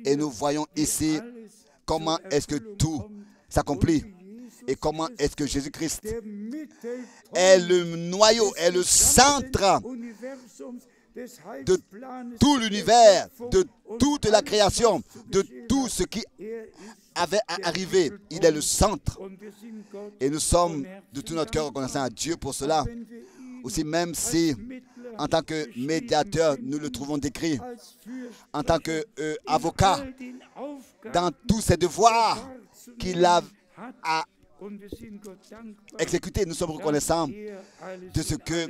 Et nous voyons ici comment est-ce que tout s'accomplit et comment est-ce que Jésus-Christ est le noyau, est le centre de tout l'univers, de toute la création, de tout ce qui avait à arriver. Il est le centre. Et nous sommes de tout notre cœur reconnaissants à Dieu pour cela. Aussi, même si, en tant que médiateur, nous le trouvons décrit, en tant qu'avocat, dans tous ses devoirs qu'il a à exécuter, nous sommes reconnaissants de ce qu'il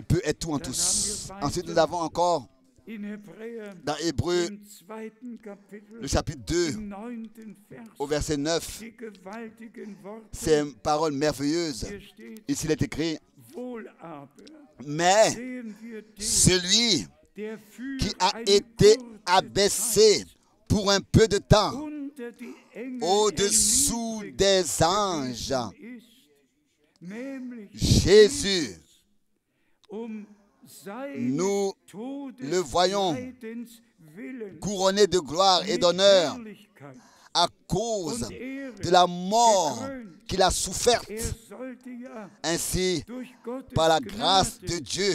peut être tout en tous. Ensuite, nous avons encore, dans Hébreux, le chapitre 2, au verset 9, ces paroles merveilleuses. Ici, il est écrit, mais celui qui a été abaissé pour un peu de temps au-dessous des anges, Jésus, nous le voyons couronné de gloire et d'honneur à cause de la mort qu'il a soufferte. Ainsi, par la grâce de Dieu,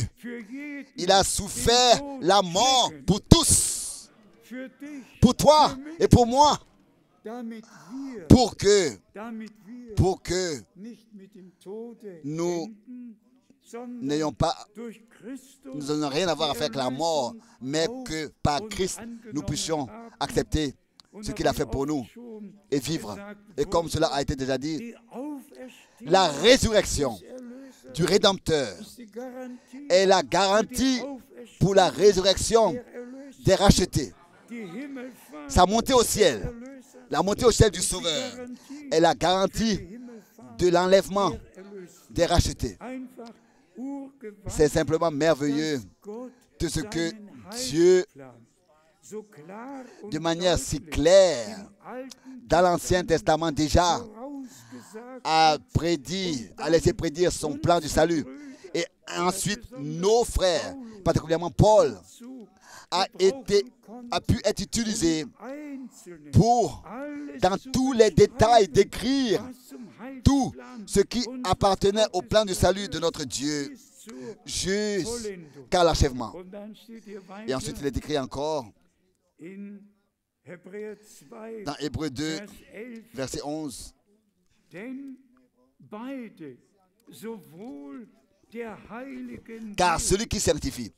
il a souffert la mort pour tous, pour toi et pour moi, pour que nous n'ayons pas, nous n'avons rien à voir avec la mort, mais que par Christ, nous puissions accepter ce qu'il a fait pour nous et vivre. Et comme cela a été déjà dit, la résurrection du Rédempteur est la garantie pour la résurrection des rachetés. Sa montée au ciel, la montée au ciel du Sauveur est la garantie de l'enlèvement des rachetés. C'est simplement merveilleux de ce que Dieu, de manière si claire, dans l'Ancien Testament déjà, a prédit, a laissé prédire son plan du salut. Et ensuite, nos frères, particulièrement Paul, a pu être utilisé pour, dans tous les détails, décrire tout ce qui appartenait au plan du salut de notre Dieu jusqu'à l'achèvement. Et ensuite, il est écrit encore dans Hébreux 2, verset 11. Car celui qui sanctifie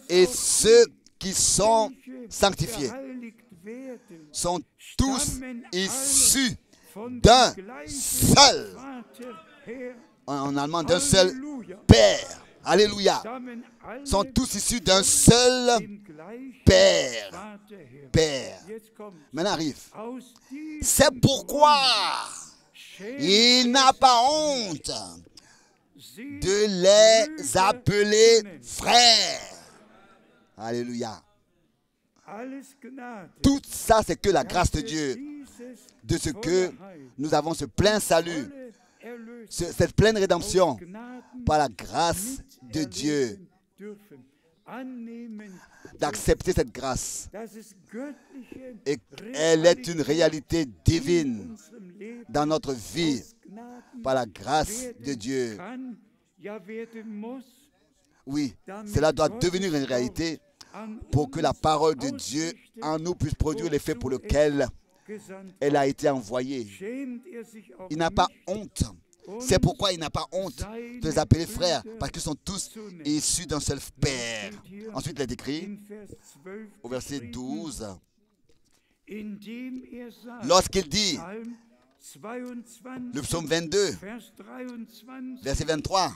et ceux qui sont sanctifiés sont tous issus d'un seul, en allemand, d'un seul Père. Alléluia. Sont tous issus d'un seul Père. Père. Maintenant arrive. C'est pourquoi il n'a pas honte de les appeler frères. Alléluia. Tout ça, c'est que la grâce de Dieu, de ce que nous avons ce plein salut, cette pleine rédemption, par la grâce de Dieu, d'accepter cette grâce. Et elle est une réalité divine dans notre vie, par la grâce de Dieu. Oui, cela doit devenir une réalité pour que la parole de Dieu en nous puisse produire l'effet pour lequel elle a été envoyée. Il n'a pas honte. C'est pourquoi il n'a pas honte de les appeler frères, parce qu'ils sont tous issus d'un seul Père. Ensuite, il est écrit au verset 12, lorsqu'il dit, le psaume 22, verset 23,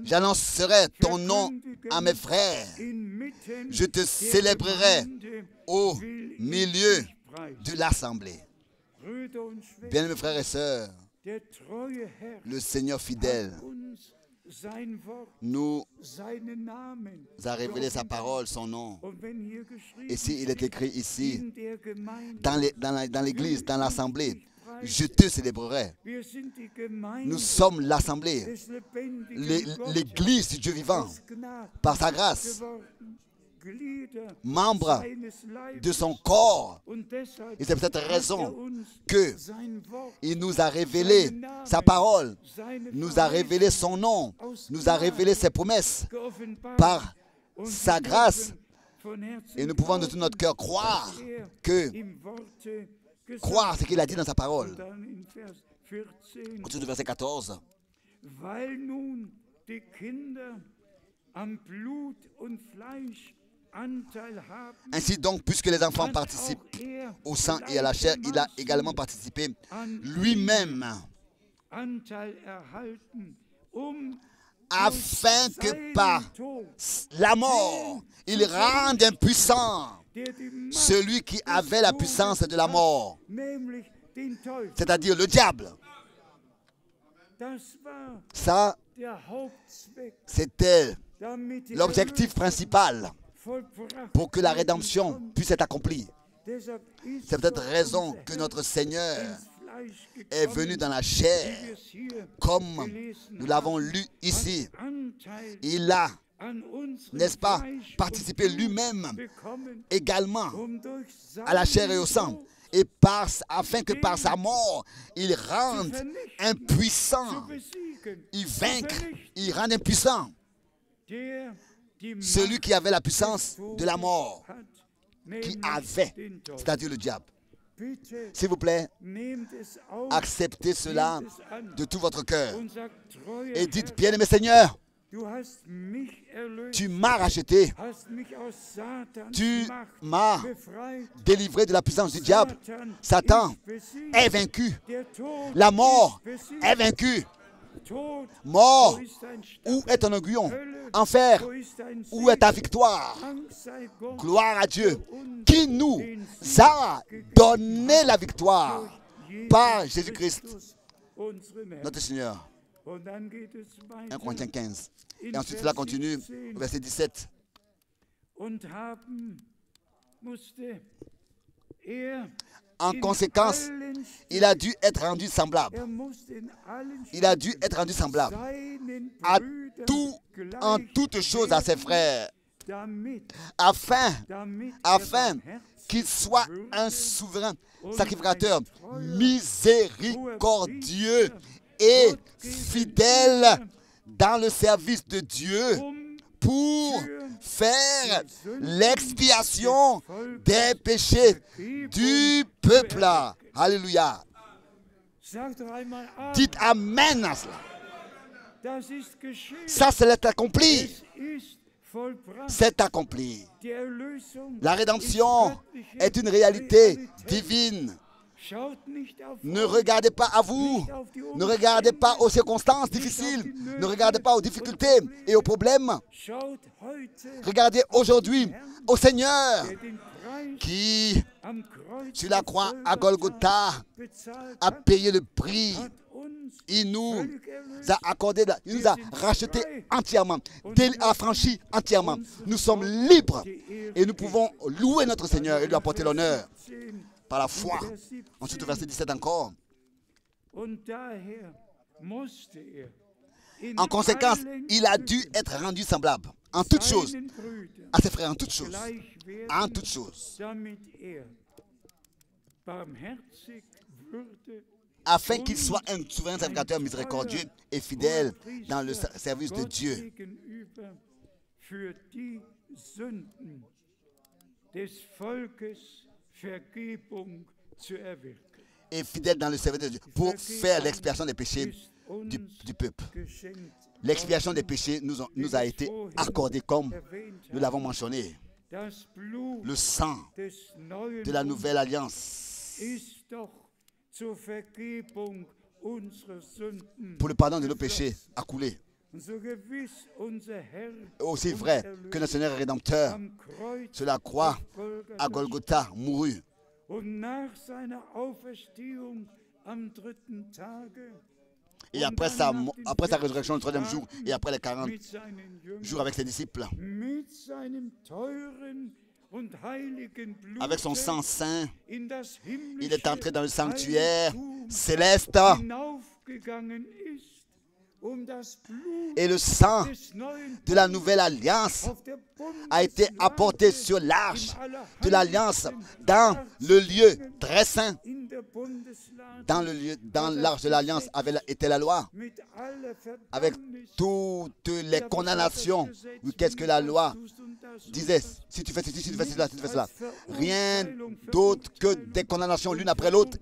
j'annoncerai ton nom à mes frères. Je te célébrerai au milieu de l'assemblée. Bien, mes frères et sœurs, le Seigneur fidèle nous a révélé sa parole, son nom. Et s'il est écrit ici, dans l'église, dans l'assemblée, je te célébrerai. Nous sommes l'assemblée, l'église du Dieu vivant, par sa grâce, membre de son corps. Et c'est pour cette raison qu'il nous a révélé sa parole, nous a révélé son nom, nous a révélé ses promesses par sa grâce. Et nous pouvons de tout notre cœur croire ce qu'il a dit dans sa parole. Au-dessus du verset 14. Ainsi donc, puisque les enfants participent au sang et à la chair, il a également participé lui-même, afin que par la mort, il rende impuissant celui qui avait la puissance de la mort, c'est-à-dire le diable. Ça, c'était l'objectif principal pour que la rédemption puisse être accomplie. C'est pour cette raison que notre Seigneur est venu dans la chair, comme nous l'avons lu ici. Il a, n'est-ce pas, participé lui-même également à la chair et au sang, et afin que par sa mort, il rende impuissant, il rende impuissant celui qui avait la puissance de la mort, c'est-à-dire le diable. S'il vous plaît, acceptez cela de tout votre cœur et dites, bien-aimé Seigneur, tu m'as racheté, tu m'as délivré de la puissance du diable. Satan est vaincu, la mort est vaincue. Mort, où est ton aiguillon? Enfer, où est ta victoire? Gloire à Dieu qui nous a donné la victoire par Jésus-Christ, notre Seigneur. 1 Corinthiens 15. Et ensuite, cela continue au verset 17. En conséquence, il a dû être rendu semblable. Il a dû être rendu semblable en toutes choses à ses frères, afin qu'il soit un souverain sacrificateur miséricordieux et fidèle dans le service de Dieu pour faire l'expiation des péchés du peuple. Alléluia. Dites Amen à cela. Ça, c'est accompli. C'est accompli. La rédemption est une réalité divine. Ne regardez pas à vous. Ne regardez pas aux circonstances difficiles. Ne regardez pas aux difficultés et aux problèmes. Regardez aujourd'hui au Seigneur qui, sur la croix à Golgotha, a payé le prix. Il nous a accordé, il nous a racheté entièrement, affranchis entièrement. Nous sommes libres et nous pouvons louer notre Seigneur et lui apporter l'honneur par la foi. Ensuite, au verset 17 encore. En conséquence, il a dû être rendu semblable en toutes choses à ses frères, en toutes choses. En toutes choses. Afin qu'il soit un souverain sacrificateur miséricordieux et fidèle dans le service de Dieu. Et fidèle dans le service de Dieu pour faire l'expiation des péchés du peuple. L'expiation des péchés nous a été accordée comme nous l'avons mentionné. Le sang de la nouvelle alliance pour le pardon de nos péchés a coulé. Aussi vrai que notre Seigneur et Rédempteur sur la croix à Golgotha mourut. Et après sa résurrection le troisième jour et après les 40 jours avec ses disciples, avec son sang saint, il est entré dans le sanctuaire céleste et le sang de la nouvelle alliance a été apporté sur l'arche de l'alliance dans le lieu très saint. Dans l'arche de l'alliance était la loi, avec toutes les condamnations. Qu'est-ce que la loi disait? Si tu fais ceci, si tu fais cela, si tu fais cela. Rien d'autre que des condamnations l'une après l'autre,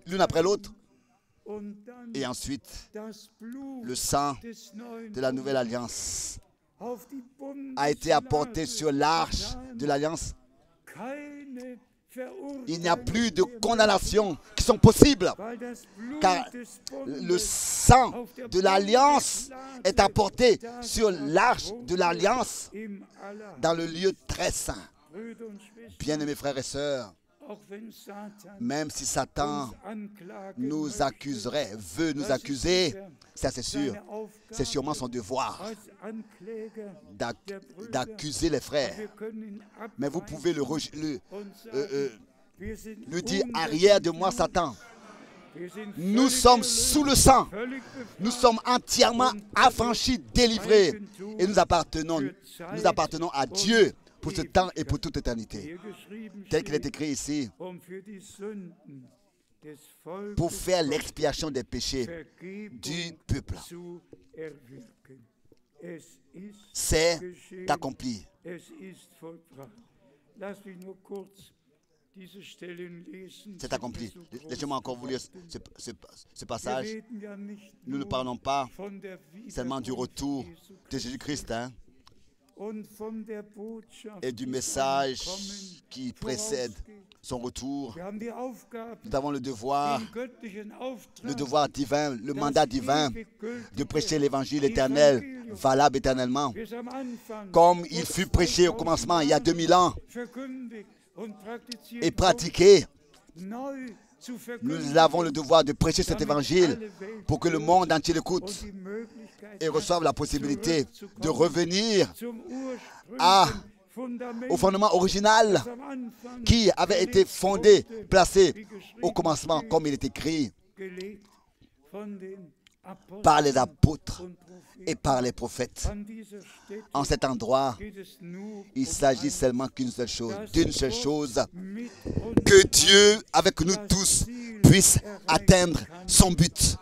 Et ensuite, le sang de la nouvelle alliance a été apporté sur l'arche de l'alliance. Il n'y a plus de condamnations qui sont possibles, car le sang de l'alliance est apporté sur l'arche de l'alliance dans le lieu très saint. Bien-aimés frères et sœurs, même si Satan nous accuserait, veut nous accuser, ça c'est sûr, c'est sûrement son devoir d'accuser les frères. Mais vous pouvez le dire, arrière de moi Satan. Nous sommes sous le sang. Nous sommes entièrement affranchis, délivrés. Et nous appartenons à Dieu pour ce temps et pour toute éternité. Tel qu'il est écrit ici, pour faire l'expiation des péchés du peuple. C'est accompli. C'est accompli. Laissez-moi encore vous lire ce passage. Nous ne parlons pas seulement du retour de Jésus-Christ, et du message qui précède son retour. Nous avons le devoir divin, le mandat divin de prêcher l'évangile éternel, valable éternellement, comme il fut prêché au commencement il y a 2000 ans et pratiqué. Nous avons le devoir de prêcher cet évangile pour que le monde entier l'écoute et reçoive la possibilité de revenir au fondement original qui avait été fondé, placé au commencement, comme il est écrit par les apôtres et par les prophètes. En cet endroit, il s'agit seulement d'une seule chose, que Dieu, avec nous tous, puisse atteindre son but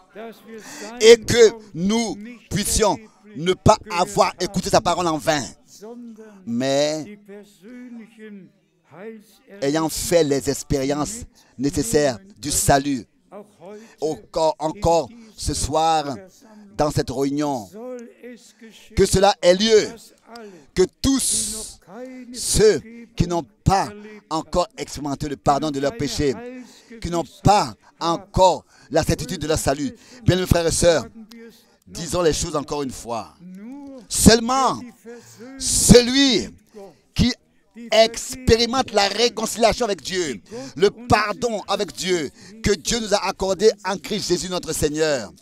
et que nous puissions ne pas avoir écouté sa parole en vain, mais ayant fait les expériences nécessaires du salut. Encore ce soir, dans cette réunion, que cela ait lieu, que tous ceux qui n'ont pas encore expérimenté le pardon de leurs péchés, qui n'ont pas encore la certitude de leur salut, bien mes frères et sœurs, disons les choses encore une fois. Seulement celui qui expérimente la réconciliation avec Dieu, le pardon avec Dieu que Dieu nous a accordé en Christ Jésus notre Seigneur.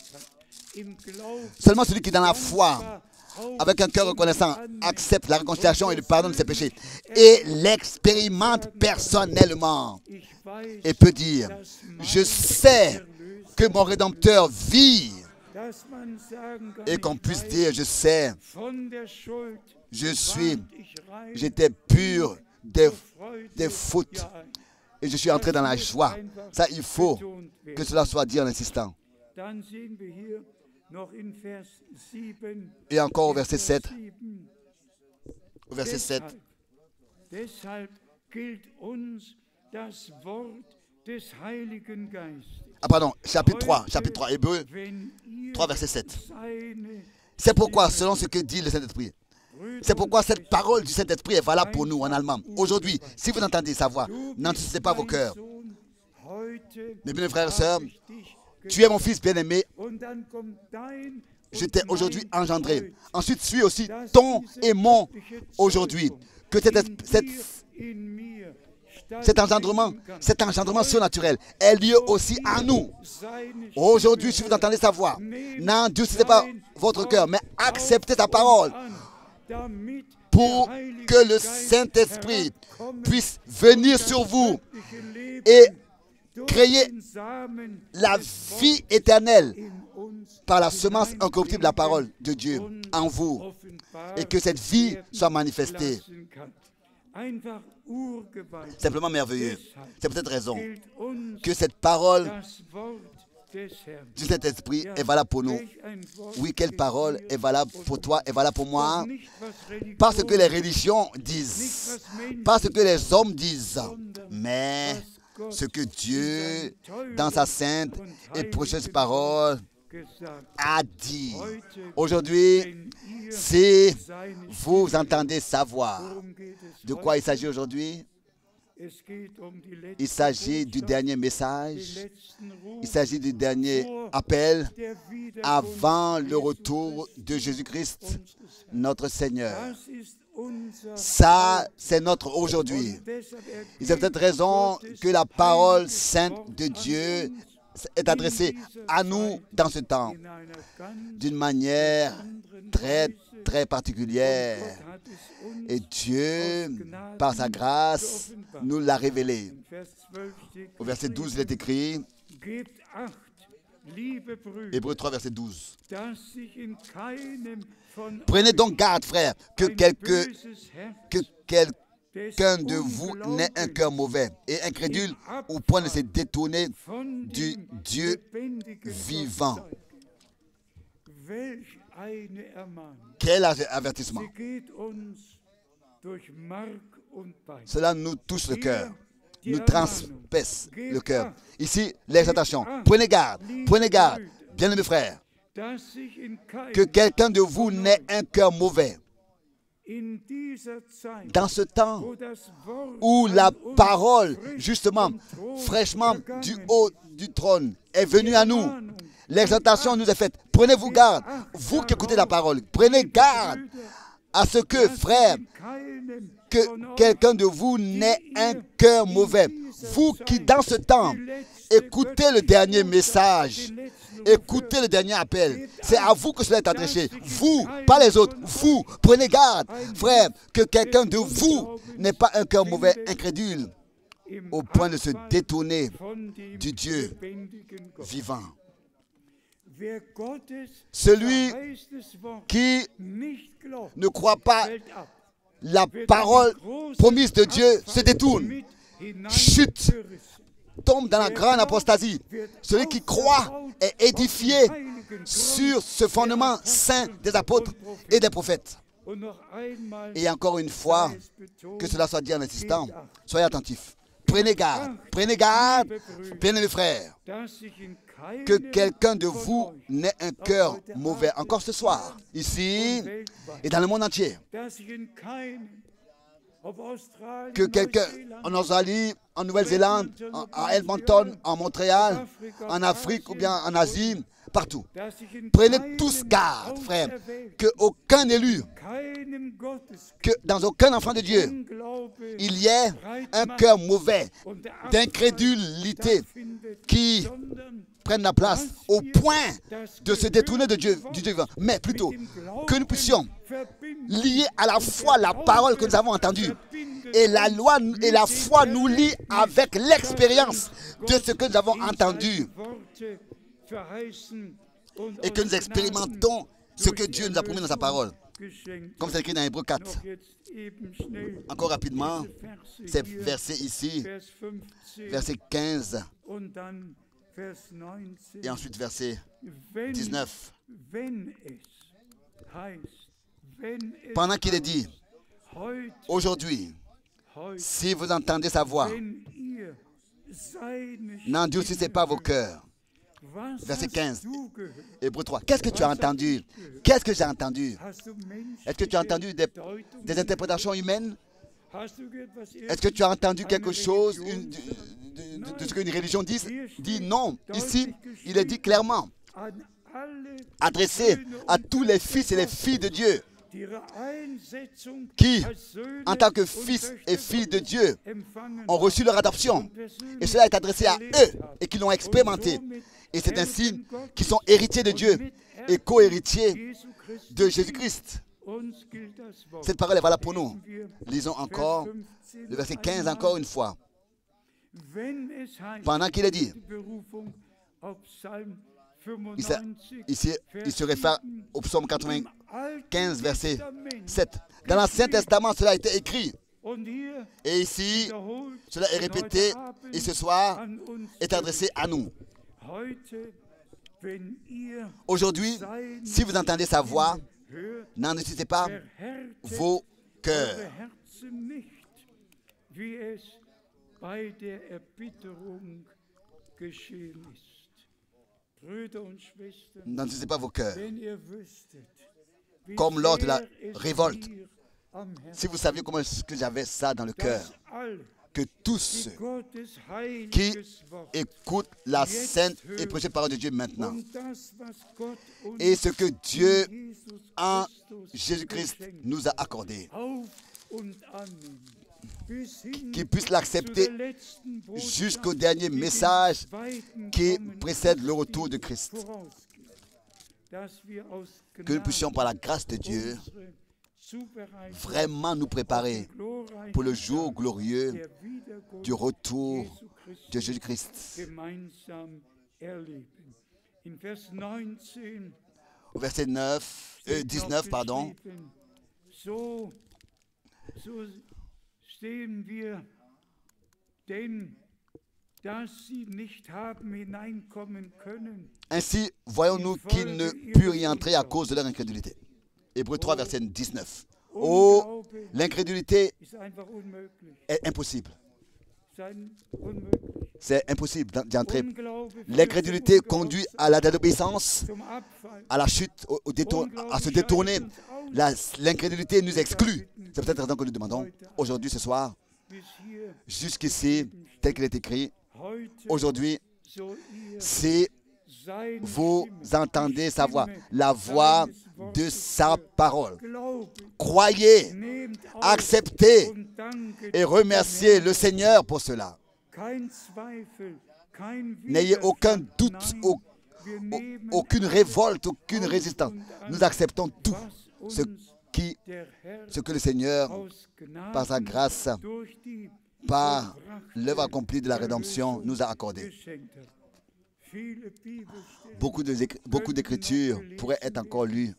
Seulement celui qui dans la foi, avec un cœur reconnaissant, accepte la réconciliation et le pardon de ses péchés et l'expérimente personnellement et peut dire, je sais que mon Rédempteur vit, et qu'on puisse dire, je sais, j'étais pur des fautes et je suis entré dans la joie. Ça, il faut que cela soit dit en insistant. Et encore au verset 7. Au verset 7. Ah pardon, chapitre 3, Hébreux 3, verset 7. C'est pourquoi, selon ce que dit le Saint-Esprit, c'est pourquoi cette parole du Saint-Esprit est valable pour nous en allemand. Aujourd'hui, si vous entendez sa voix, n'entristez pas vos cœurs. Mes bien frères et sœurs, tu es mon fils bien-aimé. Je t'ai aujourd'hui engendré. Ensuite, suis aussi ton et mon aujourd'hui. Que cet engendrement surnaturel ait lieu aussi en nous. Aujourd'hui, si vous entendez sa voix, n'endurcissez pas votre cœur, mais acceptez sa parole pour que le Saint-Esprit puisse venir sur vous et créer la vie éternelle par la semence incorruptible de la parole de Dieu en vous, et que cette vie soit manifestée. Simplement merveilleux. C'est pour cette raison que cette parole du Saint-Esprit est valable pour nous. Oui, quelle parole est valable pour toi, est valable pour moi? Pas ce que les religions disent, pas ce que les hommes disent, mais ce que Dieu, dans sa sainte et précieuse parole, a dit. Aujourd'hui, si vous entendez sa voix, de quoi il s'agit aujourd'hui? Il s'agit du dernier message, il s'agit du dernier appel avant le retour de Jésus-Christ, notre Seigneur. Ça, c'est notre aujourd'hui. Et c'est peut-être raison que la parole sainte de Dieu est adressée à nous dans ce temps d'une manière très, très particulière. Et Dieu, par sa grâce, nous l'a révélé. Au verset 12, il est écrit, Hébreux 3, verset 12. Prenez donc garde, frères, que quelqu'un de vous n'ait un cœur mauvais et incrédule au point de se détourner du Dieu vivant. Quel avertissement! Cela nous touche le cœur, nous transperce le cœur. Ici, l'exhortation. Prenez garde, bien-aimés frères, que quelqu'un de vous n'ait un cœur mauvais. Dans ce temps où la parole, justement, fraîchement du haut du trône, est venue à nous, l'exhortation nous est faite. Prenez-vous garde, vous qui écoutez la parole, prenez garde à ce que, frères, que quelqu'un de vous n'ait un cœur mauvais. Vous qui, dans ce temps, écoutez le dernier message Écoutez le dernier appel. C'est à vous que cela est adressé. Vous, pas les autres. Vous, prenez garde, frère, que quelqu'un de vous n'ait pas un cœur mauvais, incrédule, au point de se détourner du Dieu vivant. Celui qui ne croit pas la parole promise de Dieu se détourne, chute, tombe dans la grande apostasie. Celui qui croit est édifié sur ce fondement saint des apôtres et des prophètes. Et encore une fois, que cela soit dit en insistant, soyez attentifs. Prenez garde, bien-aimés frères, que quelqu'un de vous n'ait un cœur mauvais, encore ce soir, ici et dans le monde entier. Que quelqu'un en Australie, en Nouvelle-Zélande, à Edmonton, en Montréal, en Afrique ou bien en Asie, partout. Prenez tous garde, frères, qu'aucun élu, que dans aucun enfant de Dieu, il y ait un cœur mauvais, d'incrédulité qui prenne la place au point de se détourner de Dieu, du Dieu vivant. Mais plutôt, que nous puissions lier à la fois la parole que nous avons entendue et la loi et la foi nous lient avec l'expérience de ce que nous avons entendu et que nous expérimentons ce que Dieu nous a promis dans sa parole. Comme c'est écrit dans Hébreux 4. Encore rapidement, c'est verset ici, verset 15 et ensuite verset 19. Pendant qu'il est dit, aujourd'hui, si vous entendez sa voix, n'endurcissez pas vos cœurs. Verset 15, Hébreux 3. Qu'est-ce que tu as entendu? Qu'est-ce que j'ai entendu? Est-ce que tu as entendu des interprétations humaines? Est-ce que tu as entendu quelque chose de ce qu'une religion dit? Non. Ici, il est dit clairement, adressé à tous les fils et les filles de Dieu qui, en tant que fils et filles de Dieu, ont reçu leur adoption. Et cela est adressé à eux et qui l'ont expérimenté. Et c'est ainsi qu'ils sont héritiers de Dieu et co-héritiers de Jésus-Christ. Cette parole est valable pour nous. Lisons encore le verset 15 encore une fois. Pendant qu'il est dit, ici, il se réfère au psaume 95, verset 7. Dans l'Ancien Testament, cela a été écrit. Et ici, cela est répété et ce soir est adressé à nous. Aujourd'hui, si vous entendez sa voix, n'endurcissez pas vos cœurs. N'endurcissez pas vos cœurs. Comme lors de la révolte. Si vous saviez comment est-ce que j'avais ça dans le cœur, que tous ceux qui écoutent la sainte et précieuse parole de Dieu maintenant, et ce que Dieu en Jésus-Christ nous a accordé, qu'ils puissent l'accepter jusqu'au dernier message qui précède le retour de Christ. Que nous puissions, par la grâce de Dieu, vraiment nous préparer pour le jour glorieux du retour de Jésus-Christ. Au verset 19, pardon. Ainsi, voyons-nous qu'ils ne purent y entrer à cause de leur incrédulité. Hébreux 3, verset 19. Oh, l'incrédulité est impossible. C'est impossible d'y entrer. L'incrédulité conduit à la désobéissance, à la chute, à se détourner. L'incrédulité nous exclut. C'est peut-être la raison que nous demandons aujourd'hui, ce soir, jusqu'ici, tel qu'il est écrit, aujourd'hui, si vous entendez sa voix, la voix de sa parole. Croyez, acceptez et remerciez le Seigneur pour cela. N'ayez aucun doute, aucune révolte, aucune résistance. Nous acceptons tout ce que le Seigneur, par sa grâce, par l'œuvre accomplie de la rédemption, nous a accordé. Beaucoup d'écritures pourraient être encore lues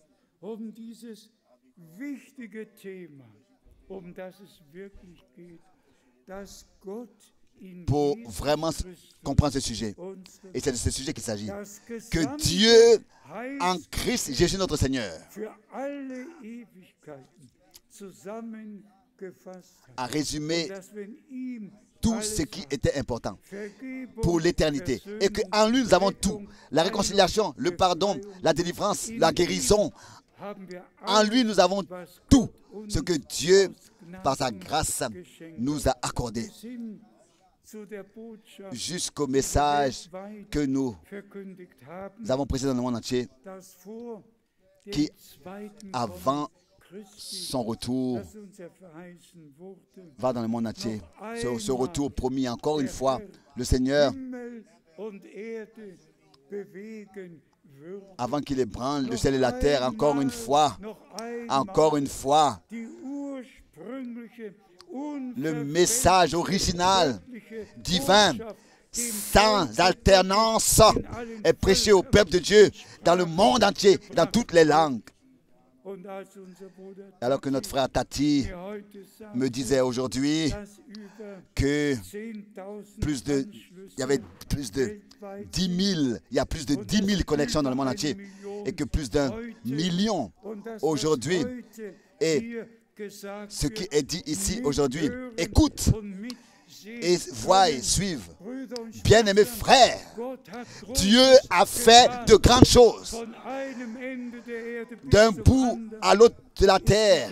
pour vraiment comprendre ce sujet. Et c'est de ce sujet qu'il s'agit. Que Dieu, en Christ Jésus notre Seigneur, a résumé tout ce qui était important pour l'éternité. Et qu'en lui, nous avons tout. La réconciliation, le pardon, la délivrance, la guérison. En lui, nous avons tout ce que Dieu, par sa grâce, nous a accordé. Jusqu'au message que nous avons prêché dans le monde entier, qui, avant son retour, va dans le monde entier. Ce retour promis encore une fois, le Seigneur, avant qu'il ébranle le ciel et la terre, encore une fois, le message original, divin, sans alternance, est prêché au peuple de Dieu dans le monde entier, dans toutes les langues. Alors que notre frère Tati me disait aujourd'hui que il y avait plus de 10 000, il y a plus de 10 000 connexions dans le monde entier et que plus d'1 million aujourd'hui. Et ce qui est dit ici aujourd'hui, écoute et vois et suive. Bien-aimés frères, Dieu a fait de grandes choses. D'un bout à l'autre de la terre,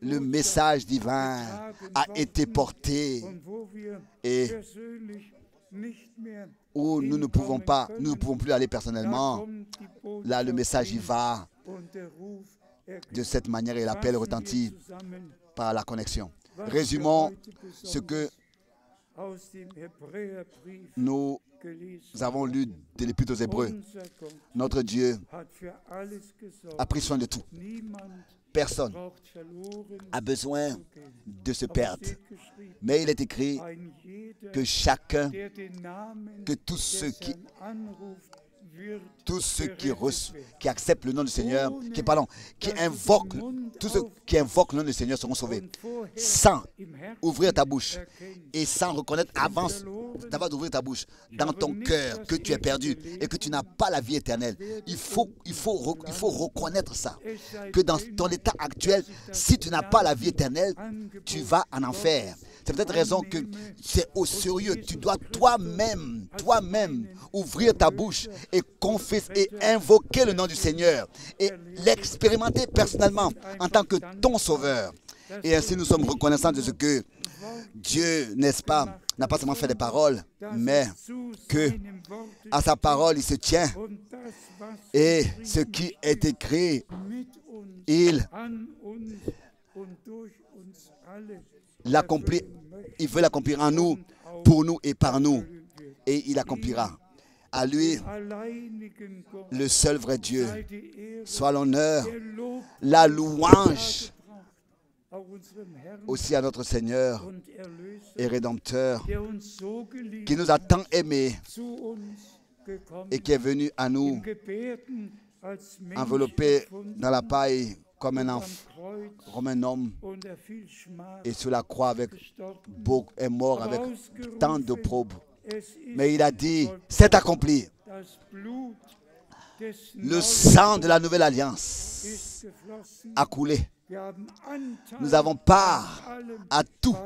le message divin a été porté et où nous ne pouvons plus aller personnellement. Là, le message y va de cette manière et l'appel retentit par la connexion. Résumons ce que nous avons lu de l'Épître aux Hébreux. Notre Dieu a pris soin de tout. Personne a besoin de se perdre. Mais il est écrit que chacun, que tous ceux qui acceptent le nom du Seigneur, tous ceux qui invoquent le nom du Seigneur seront sauvés. Sans ouvrir ta bouche et sans reconnaître avant d'ouvrir ta bouche dans ton cœur que tu es perdu et que tu n'as pas la vie éternelle. Il faut reconnaître ça. Que dans ton état actuel, si tu n'as pas la vie éternelle, tu vas en enfer. C'est peut-être raison que c'est au sérieux. Tu dois toi-même ouvrir ta bouche et confesser et invoquer le nom du Seigneur et l'expérimenter personnellement en tant que ton sauveur. Et ainsi nous sommes reconnaissants de ce que Dieu, n'est-ce pas, n'a pas seulement fait des paroles, mais que à sa parole il se tient. Et ce qui est écrit, il l'accomplit, il veut l'accomplir en nous, pour nous et par nous. Et il accomplira. À lui, le seul vrai Dieu, soit l'honneur, la louange, aussi à notre Seigneur et Rédempteur, qui nous a tant aimés et qui est venu à nous, enveloppé dans la paille comme un homme, et sur la croix est mort avec tant d'opprobre. Mais il a dit, c'est accompli. Le sang de la nouvelle alliance a coulé. Nous avons part à tout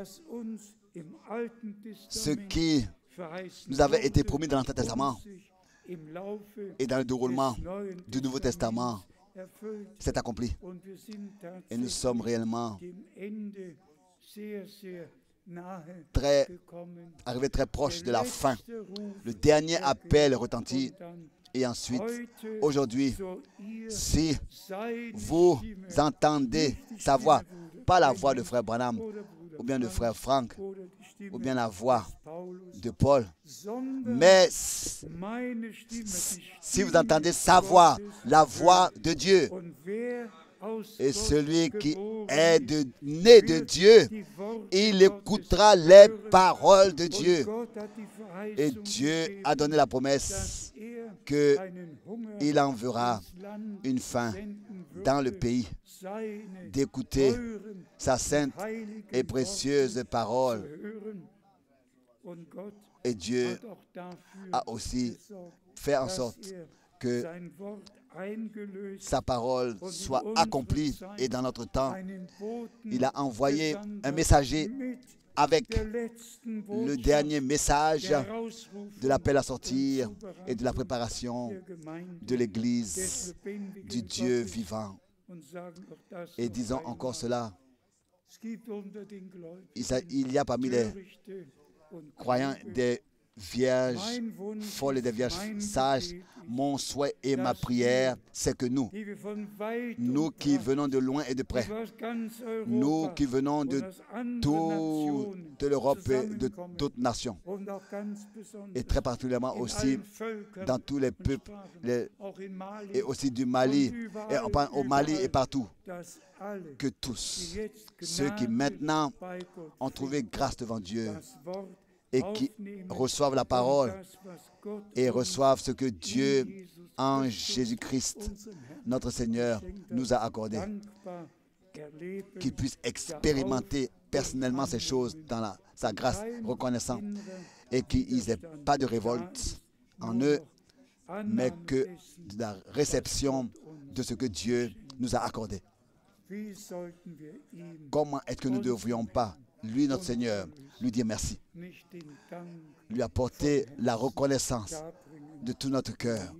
ce qui nous avait été promis dans l'Ancien Testament et dans le déroulement du Nouveau Testament. C'est accompli. Et nous sommes réellement arrivés très proches de la fin. Le dernier appel retentit. Et ensuite, aujourd'hui, si vous entendez sa voix, pas la voix de frère Branham, ou bien de frère Frank, ou bien la voix de Paul. Mais si vous entendez sa voix, la voix de Dieu, et celui qui est né de Dieu, il écoutera les paroles de Dieu. Et Dieu a donné la promesse qu'il enverra une faim dans le pays, d'écouter sa sainte et précieuse parole. Et Dieu a aussi fait en sorte que sa parole soit accomplie. Et dans notre temps, il a envoyé un messager avec le dernier message de l'appel à sortir et de la préparation de l'Église du Dieu vivant. Et disons encore cela, il y a parmi les croyants des vierges folles et des vierges sages. Mon souhait et ma prière, c'est que nous qui venons de loin et de près, nous qui venons de toute l'Europe et de d'autres nations, et très particulièrement aussi dans tous les peuples, et aussi du Mali, et au Mali et partout, que tous ceux qui maintenant ont trouvé grâce devant Dieu et qui reçoivent la parole et reçoivent ce que Dieu, en Jésus-Christ, notre Seigneur, nous a accordé, qu'ils puissent expérimenter personnellement ces choses dans sa grâce, reconnaissant, et qu'ils n'aient pas de révolte en eux, mais que de la réception de ce que Dieu nous a accordé. Comment est-ce que nous ne devrions pas, lui, notre Seigneur, lui dire merci, lui apporter la reconnaissance de tout notre cœur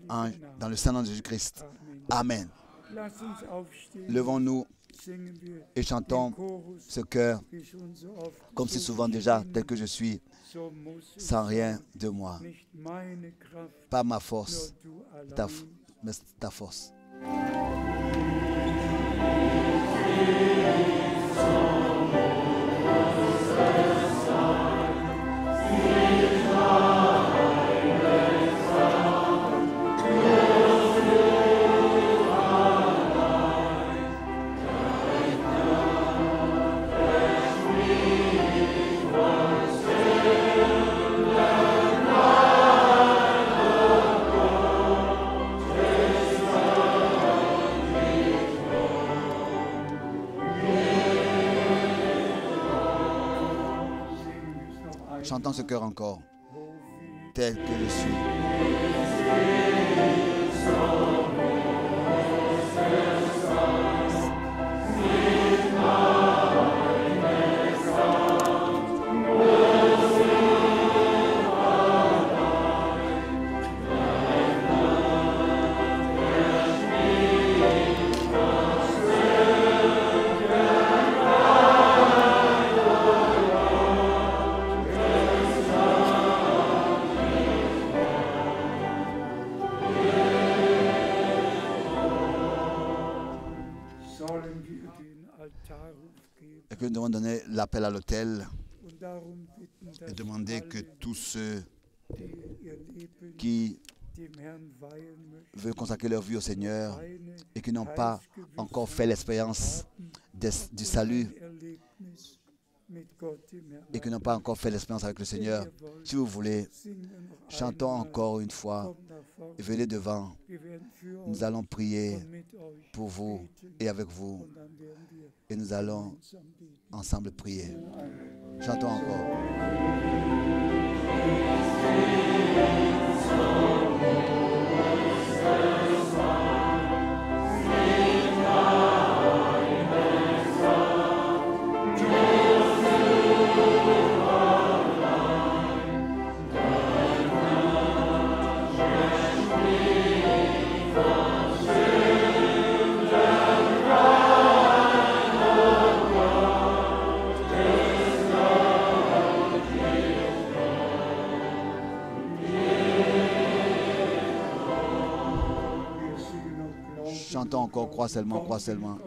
dans le Saint-Nom de Jésus-Christ. Amen. Levons-nous et chantons ce chœur, comme si souvent déjà, tel que je suis, sans rien de moi. Pas ma force, mais ta force. Chantons ce cœur encore, tel que je suis. Et que nous devons donner l'appel à l'autel et demander que tous ceux qui veulent consacrer leur vie au Seigneur et qui n'ont pas encore fait l'expérience du salut et qui n'ont pas encore fait l'expérience avec le Seigneur, si vous voulez, chantons encore une fois et venez devant. Nous allons prier pour vous et avec vous et nous allons ensemble prier. Chantons encore. Chantons encore, crois seulement, crois seulement.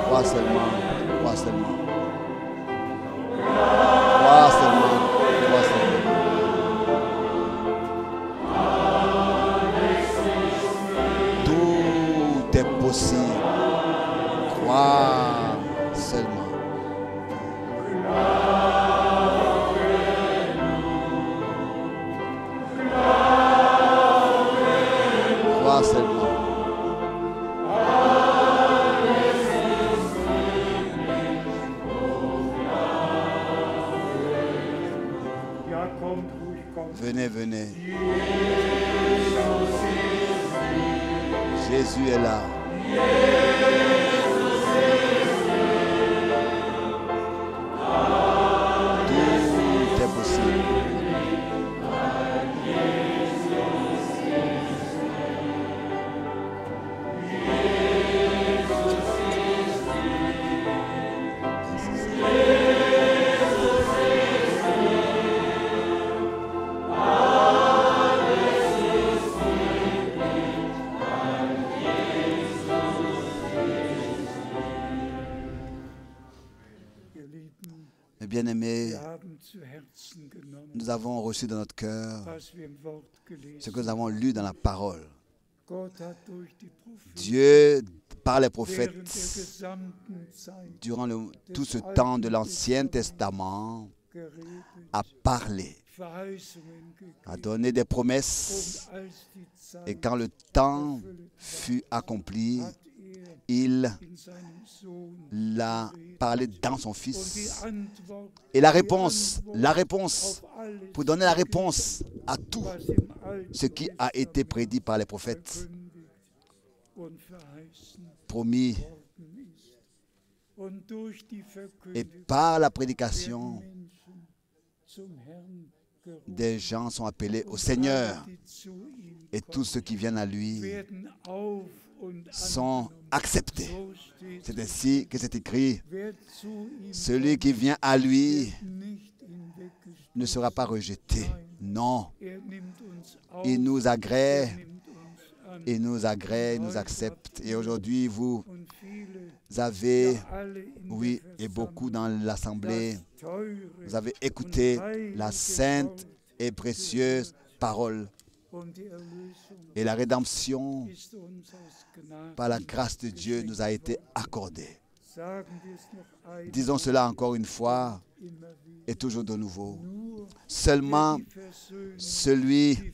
Crois seulement, crois seulement. Venez, venez. Jésus est là. Tout est possible. Mes bien-aimés, nous avons reçu dans notre cœur ce que nous avons lu dans la parole. Dieu, par les prophètes, durant tout ce temps de l'Ancien Testament, a parlé, a donné des promesses, et quand le temps fut accompli, il l'a parlé dans son Fils. Et la réponse, pour donner la réponse à tout ce qui a été prédit par les prophètes, promis, et par la prédication, des gens sont appelés au Seigneur, et tous ceux qui viennent à lui sont acceptés. C'est ainsi que c'est écrit. Celui qui vient à lui ne sera pas rejeté. Non. Il nous agrée, il nous accepte. Et aujourd'hui, vous avez, oui, et beaucoup dans l'assemblée, vous avez écouté la sainte et précieuse parole. Et la rédemption, par la grâce de Dieu, nous a été accordée. Disons cela encore une fois et toujours de nouveau. Seulement celui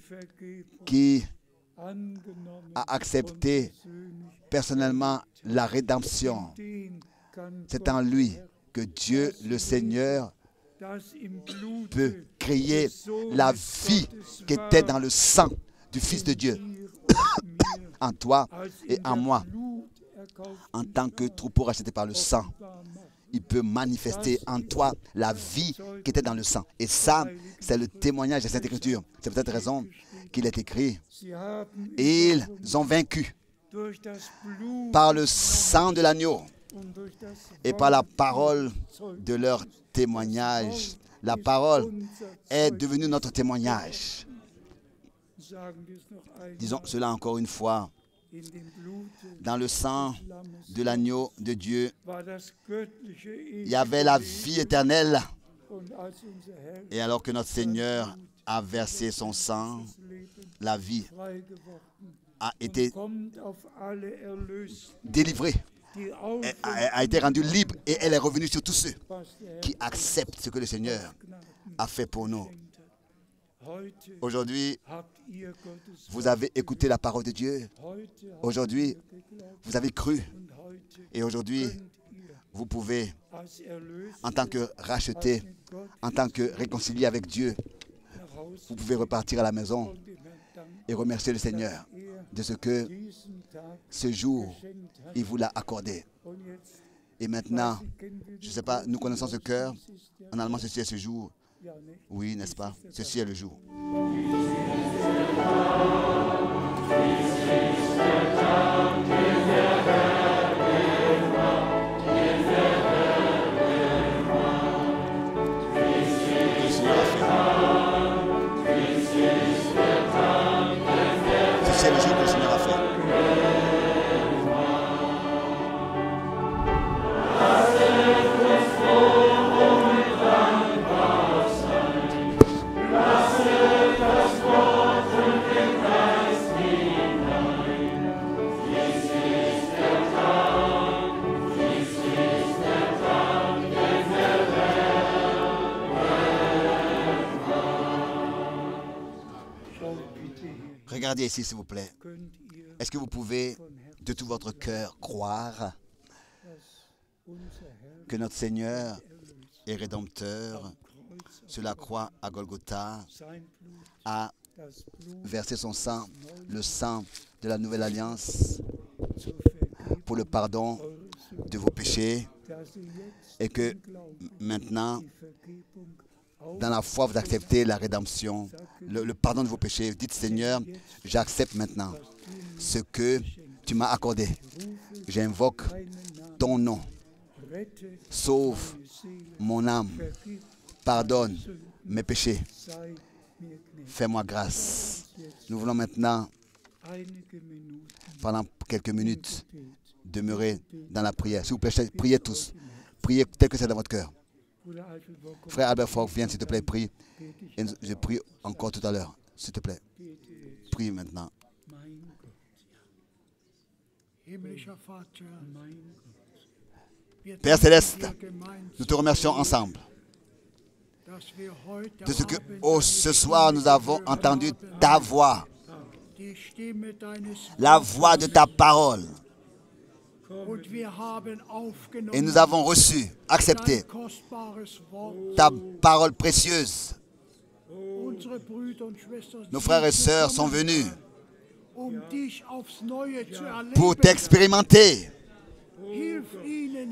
qui a accepté personnellement la rédemption, c'est en lui que Dieu, le Seigneur, peut créer la vie qui était dans le sang du Fils de Dieu en toi et en moi. En tant que troupeau racheté par le sang, il peut manifester en toi la vie qui était dans le sang. Et ça, c'est le témoignage de cette Écriture. C'est pour cette raison qu'il est écrit. Ils ont vaincu par le sang de l'agneau et par la parole de leur témoignage. La parole est devenue notre témoignage. Disons cela encore une fois. Dans le sang de l'agneau de Dieu, il y avait la vie éternelle. Et alors que notre Seigneur a versé son sang, la vie a été délivrée, a été rendue libre, et elle est revenue sur tous ceux qui acceptent ce que le Seigneur a fait pour nous. Aujourd'hui, vous avez écouté la parole de Dieu. Aujourd'hui, vous avez cru. Et aujourd'hui, vous pouvez, en tant que racheté, en tant que réconcilié avec Dieu, vous pouvez repartir à la maison et remercier le Seigneur de ce que ce jour, il vous l'a accordé. Et maintenant, je ne sais pas, nous connaissons ce cœur. En allemand, ceci est ce jour. Oui, n'est-ce pas? Ceci est le jour. Ceci est le jour que le Seigneur a fait. Regardez ici, s'il vous plaît. Est-ce que vous pouvez, de tout votre cœur, croire que notre Seigneur et Rédempteur sur la croix à Golgotha, a versé son sang, le sang de la nouvelle alliance, pour le pardon de vos péchés, et que maintenant, dans la foi, vous acceptez la rédemption, le pardon de vos péchés. Dites, Seigneur, j'accepte maintenant ce que tu m'as accordé. J'invoque ton nom. Sauve mon âme. Pardonne mes péchés. Fais-moi grâce. Nous voulons maintenant, pendant quelques minutes, demeurer dans la prière. S'il vous plaît, priez tous. Priez tel que c'est dans votre cœur. Frère Albert Fogg, viens s'il te plaît, prie. Et je prie encore tout à l'heure. S'il te plaît. Prie maintenant. Père Céleste, nous te remercions ensemble de ce que ce soir nous avons entendu ta voix, la voix de ta parole. Et nous avons reçu, accepté ta parole précieuse. Nos frères et sœurs sont venus pour t'expérimenter.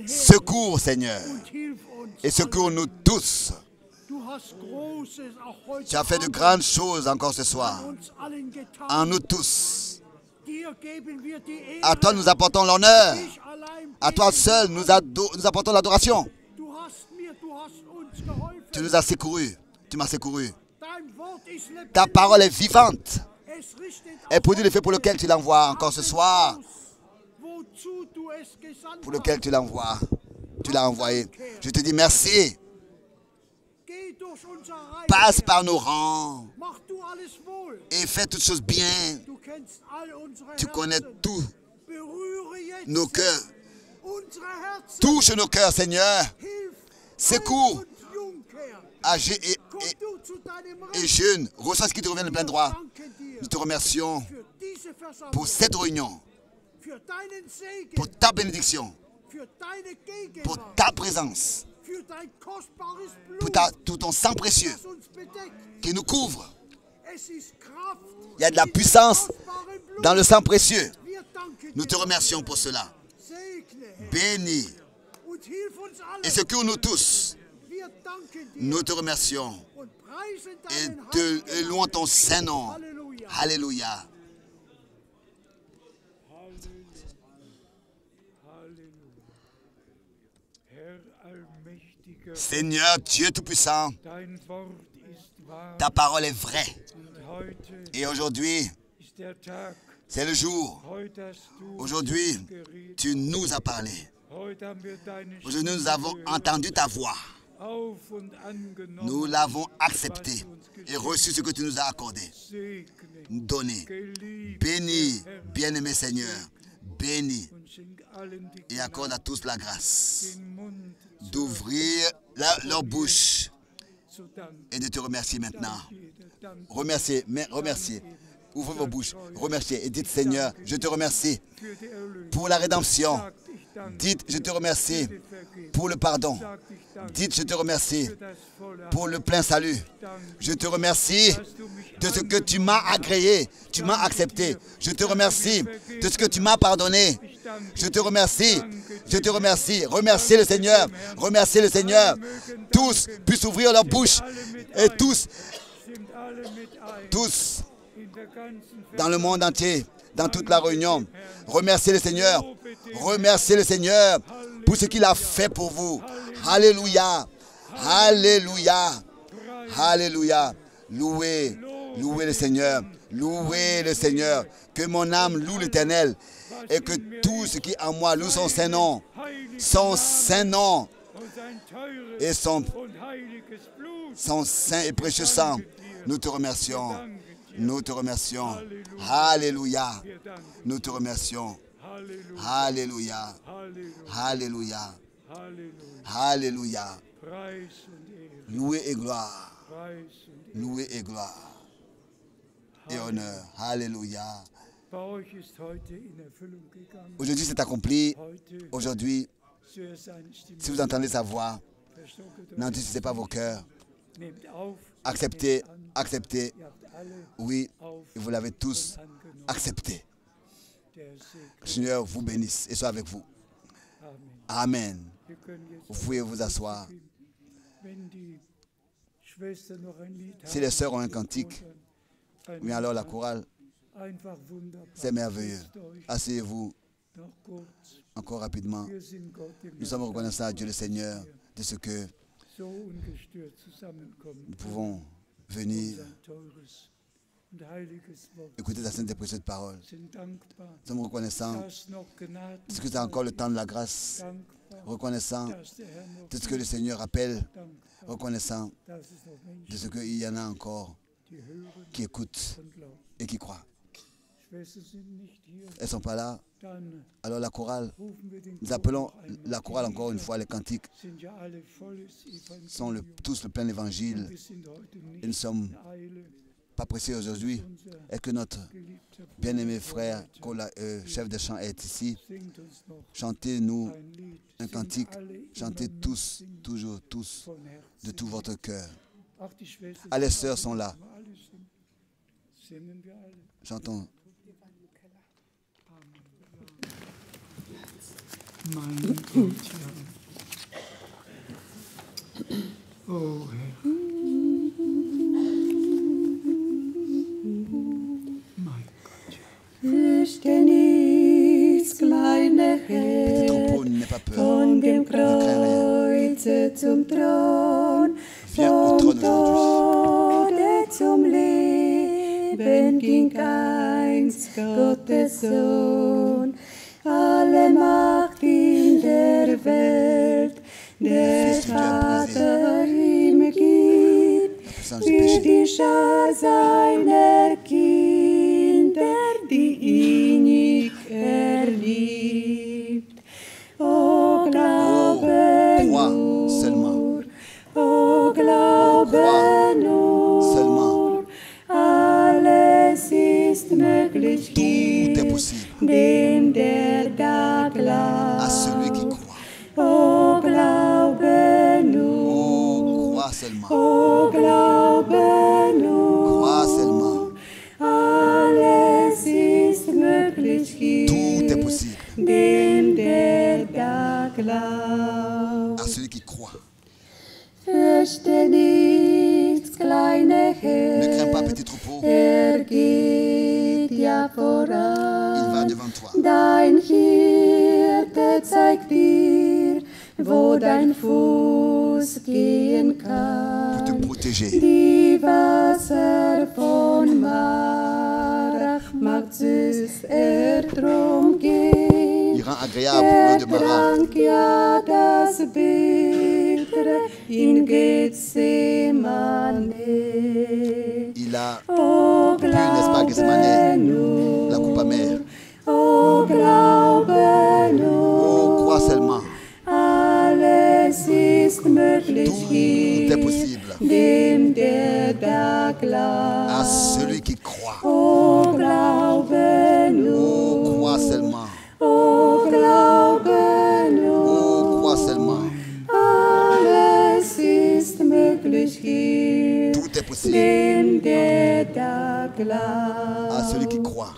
Secours, Seigneur, et secours-nous tous. Tu as fait de grandes choses encore ce soir, en nous tous. À toi nous apportons l'honneur. À toi seul nous apportons l'adoration. Tu nous as secourus. Tu m'as secouru. Ta parole est vivante. Elle produit l'effet pour lequel tu l'envoies encore ce soir. Pour lequel tu l'envoies. Tu l'as envoyé. Je te dis merci. Passe par nos rangs et fais toutes choses bien. Tu connais tous nos cœurs. Touche nos cœurs, Seigneur. Secours, âgés et jeunes. Reçois ce qui te revient de plein droit. Nous te remercions pour cette réunion, pour ta bénédiction, pour ta présence, pour tout ton sang précieux qui nous couvre. Il y a de la puissance dans le sang précieux. Nous te remercions pour cela. Bénis et secours-nous tous. Nous te remercions et louons ton saint nom. Alléluia. Seigneur Dieu Tout-Puissant, ta parole est vraie. Et aujourd'hui, c'est le jour. Aujourd'hui, tu nous as parlé. Aujourd'hui, nous avons entendu ta voix. Nous l'avons accepté et reçu ce que tu nous as accordé. Donné. Bénis, bien-aimé Seigneur. Bénis et accorde à tous la grâce d'ouvrir leur bouche et de te remercier maintenant. Remerciez. Ouvrez vos bouches, remerciez et dites, Seigneur, je te remercie pour la rédemption. Dites, je te remercie pour le pardon. Dites, je te remercie pour le plein salut. Je te remercie de ce que tu m'as agréé, tu m'as accepté. Je te remercie de ce que tu m'as pardonné. Je te remercie, je te remercie. Remerciez le Seigneur, remerciez le Seigneur. Tous puissent ouvrir leur bouche et tous dans le monde entier, dans toute la réunion. Remerciez le Seigneur. Remerciez le Seigneur pour ce qu'il a fait pour vous. Alléluia. Alléluia. Alléluia. Louez le Seigneur. Louez le Seigneur. Que mon âme loue l'Éternel et que tout ce qui est en moi loue son saint nom. Son saint nom et son saint et précieux sang. Nous te remercions. Nous te remercions. Alléluia. Nous te remercions. Alléluia. Alléluia. Alléluia. Loué et gloire. Loué et gloire. Et honneur. Alléluia. Aujourd'hui, c'est accompli. Aujourd'hui, si vous entendez sa voix, n'endurcissez pas vos cœurs. Acceptez, acceptez. Oui, vous l'avez tous accepté. Le Seigneur vous bénisse et soit avec vous. Amen. Vous pouvez vous asseoir. Si les sœurs ont un cantique, mais alors la chorale, c'est merveilleux. Asseyez-vous encore rapidement. Nous sommes reconnaissants à Dieu le Seigneur de ce que nous pouvons venir écouter sa sainte et précieuse parole. Nous sommes reconnaissants de ce que c'est encore le temps de la grâce. Reconnaissant de ce que le Seigneur appelle. Reconnaissant de ce qu'il y en a encore qui écoutent et qui croient. Elles ne sont pas là. Alors la chorale, nous appelons la chorale encore une fois, les cantiques sont tous le plein d'évangile. Et nous ne sommes pas pressés aujourd'hui. Et que notre bien-aimé frère, chef de chant est ici. Chantez-nous un cantique. Chantez tous, toujours tous, de tout votre cœur. Ah, les sœurs sont là. Chantons. Mein Gott, ja. Oh Herr. Mein Gott, ja. Fürchte nichts, kleine Herr, von dem Kreuze zum Thron, vom Tode zum Leben ging einst Gottes Sohn. Alle Macht in der Welt, der Vater ihm gibt, für die Schar seiner Kinder, die innig er liebt. O glaube nur, o glaube nur, alles ist möglich hier, dem der da glaubt. À celui qui croit. O glaube nur. Oh, crois seulement. O glaube nur. Crois seulement. Alles ist möglich hier. Tout est possible. Dem der da glaubt. À celui qui croit. Fürchte nichts, kleine Herr. Ne crains pas, petit troupeau. Geht ja voran. Il va devant toi. Dein Hirte zeigt dir, wo dein Fuß gehen kann. Pour te protéger. Die Wasser von Marach macht süß ertrunken. Il rend agréable l'eau de Mara. Trank ja das Bittere in Gethsemane. Il a O bu, n'est-ce pas, Gethsemane, nur. la coupe amère. O glaube nur. Oh, crois seulement. Alles ist möglich Tout hier, est possible. dem der da À glaubt. celui qui croit. O glaube nur. Oh, crois seulement. O glaube Oh, crois nur. seulement. Alles ist möglich hier, Tout est possible. dem der da À glaubt. celui qui croit.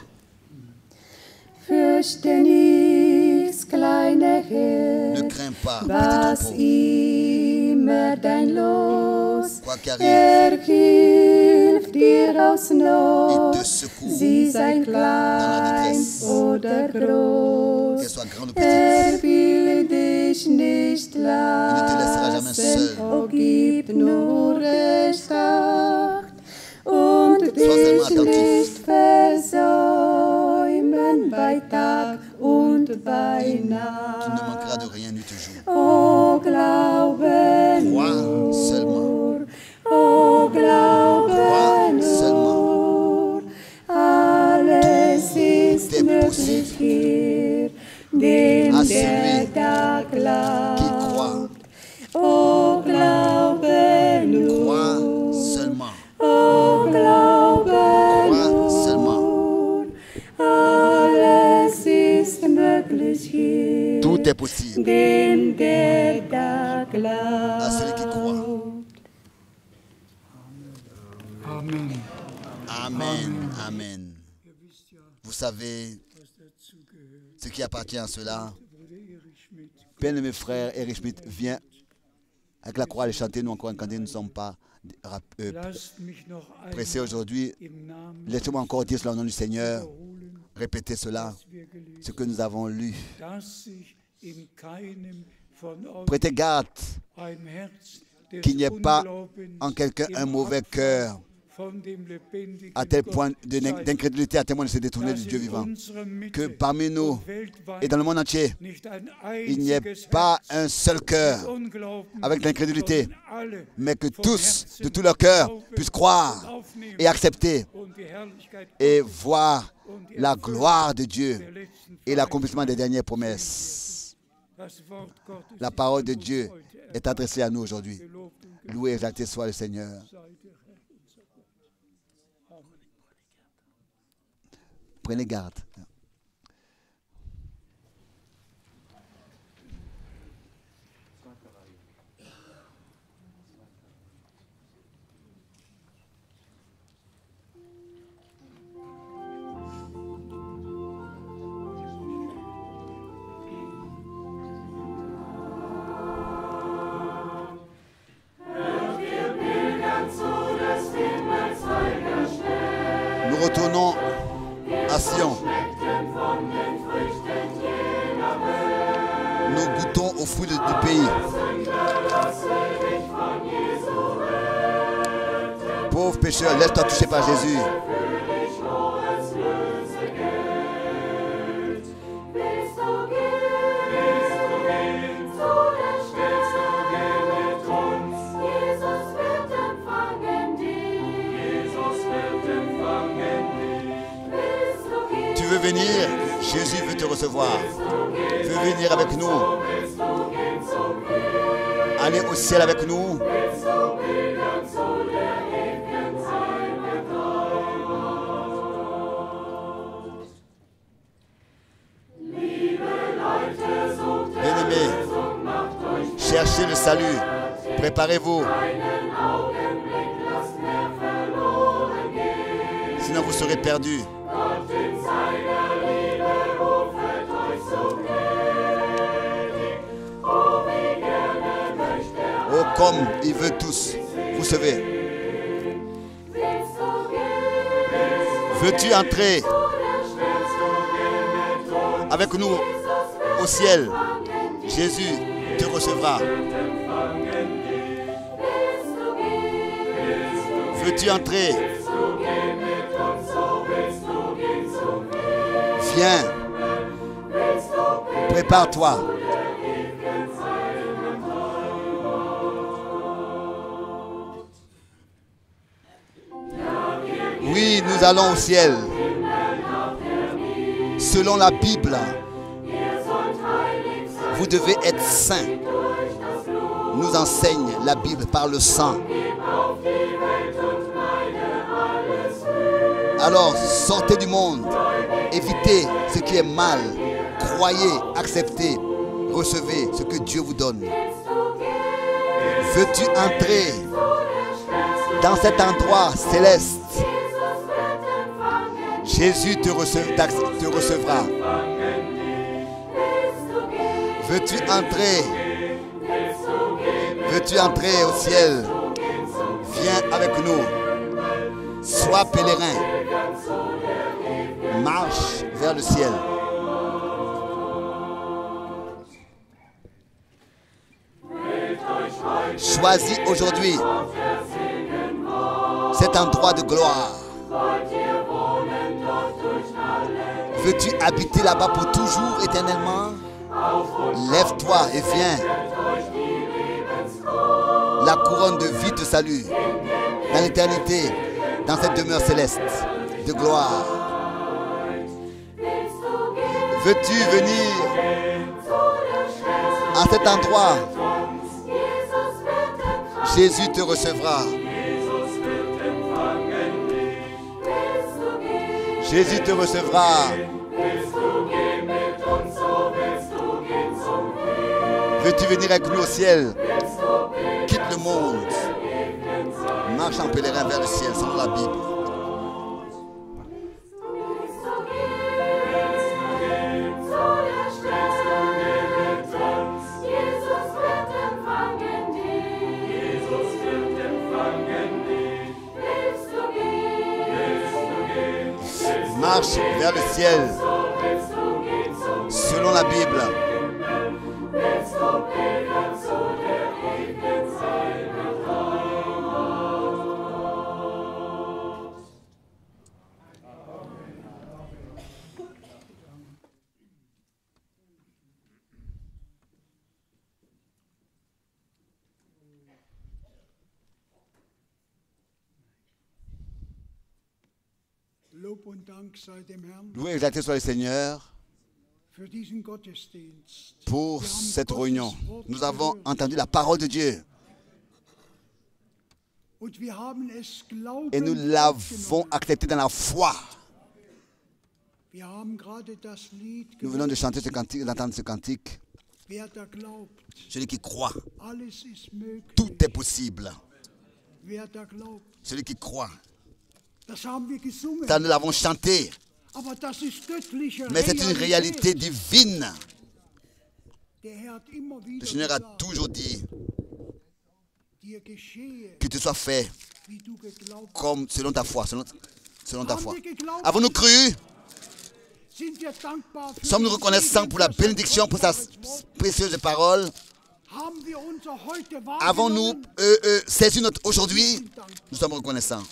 Fürchte nichts, kleine Ne Herr, crains pas, was petit immer dein Los. troupeau. Quoi qu'arrive, Hilft dir aus il Not, te secourt. sie sei dans la klein détresse. oder Qu'elle groß. soit grande ou petite. Will dich nicht laissera jamais lassen, seul. o gib nur recht Acht und seulement dich attentif. nicht versäumen bei Tag und bei Tu ne Nacht. manqueras de rien du toujours. O glaube Crois seulement. nur, o glaube Crois seulement. nur, alles ist est möglich hier, dem À der celui da qui croit. glaubt. O glaube Crois nur, seulement. o glaube Crois seulement. nur, alles ist möglich hier, Tout est possible. dem der da À celui qui croit. glaubt. Amen. Amen. Amen. Ihr wisst ja, Vous savez was dazu gehört. ce qui appartient à cela. Bruder Erich Schmidt, Bien-aimé frère, Eric Schmidt vient avec la croix les chanter. Nous encore quand nous ne sommes pas lasst mich noch pressés einmal aujourd'hui. im Namen Laissez-moi encore dire cela au nom du Seigneur. wiederholen, Répétez cela, was wir gelesen ce que nous avons lu. dass sich in keinem von euch Prêtez garde ein Herz des qu'il n'y ait pas Unglaubens en quelqu'un un im mauvais Abfall cœur von dem lebendigen à tel Gott point sei, d'incrédulité, à tel point de se détourner dass du Dieu in vivant. unserer Mitte Que parmi nous und weltweit et dans le monde entier, nicht ein il n'y ait einziges pas Herz un seul mit cœur Unglauben, avec l'incrédulité, sondern alle mais que von tous, Herzen de tout leur cœur, glauben puissent croire und aufnehmen et accepter und die Herrlichkeit et Gottes voir und die la Erfüllung gloire de Dieu der letzten et l'accomplissement des dernières promesses. Das Wort Gottes La parole de ist an uns Dieu heute est adressée à nous aujourd'hui. gelobt und Loué et exalté soit le Seigneur. sei der Herr unser Gott. Amen. Prenez garde. Nous retournons à Sion. Nous goûtons aux fruits du pays. Pauvre pécheur, laisse-toi toucher par Jésus. Willst du gehen zu der Stelle mit uns? Jesus wird empfangen dich. Willst du gehen? Tu veux venir? Jésus veut te recevoir. Veux venir avec nous? Aller au ciel avec nous? Bien-aimés, cherchez le salut. Préparez-vous. Sinon vous serez perdus. Oh, comme il veut tous vous sauver. Veux-tu entrer avec nous au ciel? Jésus te recevra. Veux-tu entrer? Viens. Prépare-toi. Oui, nous allons au ciel. Selon la Bible, vous devez être saints. Nous enseigne la Bible par le sang. Alors, sortez du monde. Évitez ce qui est mal. Croyez, acceptez, recevez ce que Dieu vous donne. Veux-tu entrer dans cet endroit céleste? Jésus te recevra. Veux-tu entrer? Veux-tu entrer au ciel? Viens avec nous. Sois pèlerin. Marche vers le ciel. Choisis aujourd'hui cet endroit de gloire. Veux-tu habiter là-bas pour toujours, éternellement? Lève-toi et viens. La couronne de vie te salue dans l'éternité, dans cette demeure céleste de gloire. Veux-tu venir à cet endroit? Jésus te recevra. Jésus te recevra. Veux-tu venir avec nous au ciel? Quitte le monde. Marche marche en pèlerin vers le ciel, selon la Bible. Marche vers le ciel, selon la Bible. Lob und Dank sei dem Herrn Loué et exalté soit le Seigneur für diesen Gottesdienst. pour cette réunion. Nous avons entendu la parole de Dieu Und wir haben es glaubend et nous l'avons acceptée dans la foi. Wir haben gerade das Lied Nous venons de gehört. chanter ce cantique, d'entendre ce cantique. Wer da glaubt, Celui qui croit, alles ist möglich. tout est possible. Wer da glaubt, Celui qui croit. das haben wir gesungen. Ça, nous l'avons chanté, Aber das ist göttliche mais c'est une réalité Realität. divine. Der Herr hat immer Le wieder Seigneur a gesagt, toujours dit dir geschehe, que te soit fait wie du geglaubt hast. comme selon ta foi. Selon ta foi. Haben wir geglaubt? Avons-nous cru? Sind wir dankbar für Sommes-nous den reconnaissants Segen, pour la für sein bénédiction, pour sa kostbares Wort? précieuse parole? Haben wir unser heute Avons-nous wahrgenommen? saisi notre aujourd'hui? Nous sommes reconnaissants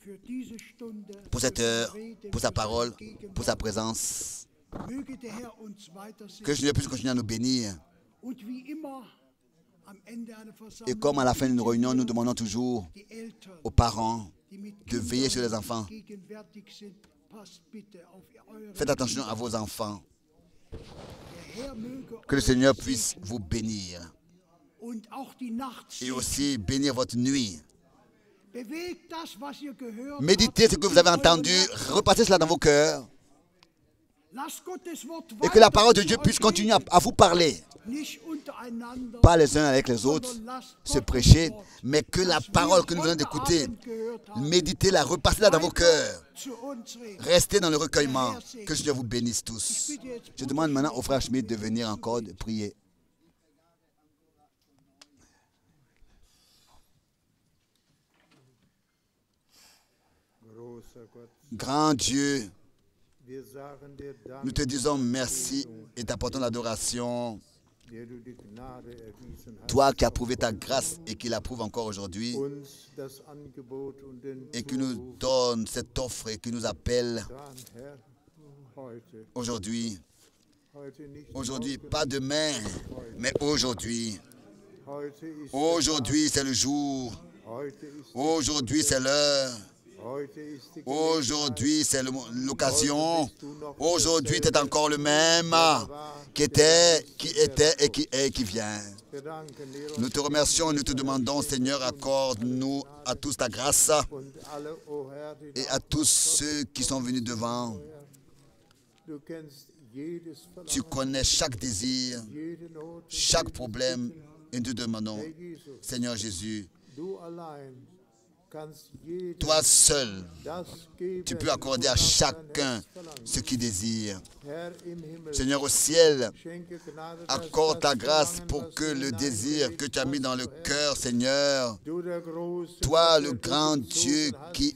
Für diese Stunde, pour cette für seine heure, Rede, pour sa für seine parole, Gegenwart. pour sa présence. Möge der Herr uns weiter Que le segnen. Seigneur puisse continuer à nous bénir. Und wie immer am Ende einer Et Versammlung comme à la fin d'une réunion, nous demandons toujours die Eltern, aux parents die mit de veiller sur les Kindern enfants. gegenwärtig sind, passt bitte auf eure Faites attention à vos enfants. Der Herr möge Que le euch Seigneur segnen puisse vous bénir. und auch die Nacht Et segnen. aussi bénir votre nuit. Bewegt das, was ihr gehört Méditez ce habt, que vous avez in eurem entendu. Herzen. Repassez cela dans vos cœurs. Lasst Gottes Wort Et que la weiter parole de zu Dieu euch puisse continuer reden. à vous parler. Nicht untereinander, Pas les uns avec les autres, sondern lasst se Gottes prêcher, Wort, mais que la das wir parole que nous venons heute d'écouter, Abend gehört haben, méditez-la, repassez-la dans vos cœurs. weiter zu uns reden. Restez dans le recueillement. Que le Seigneur vous bénisse tous. Je demande maintenant au frère Schmidt de venir encore de prier. Großer Gott, Grand Dieu, wir sagen dir Dank, nous te disons merci et t'apportons l'adoration. der du die Gnade erwiesen hast, Toi qui as prouvé ta grâce et qui l'approuve encore aujourd'hui, uns das Angebot und den et qui nous Zuruf donne cette offre et qui nous appelle getan, Herr, heute. aujourd'hui. Heute nicht Aujourd'hui, morgen, pas demain, mais aujourd'hui. heute ist Aujourd'hui, c'est le jour. heute ist Aujourd'hui, c'est l'heure. heute ist die Aujourd'hui, c'est l'occasion. Aujourd'hui, tu es encore le même qui était et qui est et qui vient. Wir danken dir Nous te remercions et nous te demandons, Seigneur, accorde-nous à tous ta grâce und alle, o Herr, die et à tous ceux qui sont venus devant. du kennst jedes Tu Verlangen, connais chaque désir, jede Not, chaque problème et nous te demandons, Herr Jesus, Seigneur Jésus, du allein kannst jedem toi seul, das geben, tu peux accorder à wonach dein chacun Herz verlangt. ce qu'il désire. Herr im Himmel, Seigneur au ciel, schenke Gnade, dass accorde ta das grâce Verlangen, pour was que du le désir que tu as mis dans le hineingelegt cœur, Seigneur, hast, du der große toi Gott, le der du grand gezogen Dieu hast, qui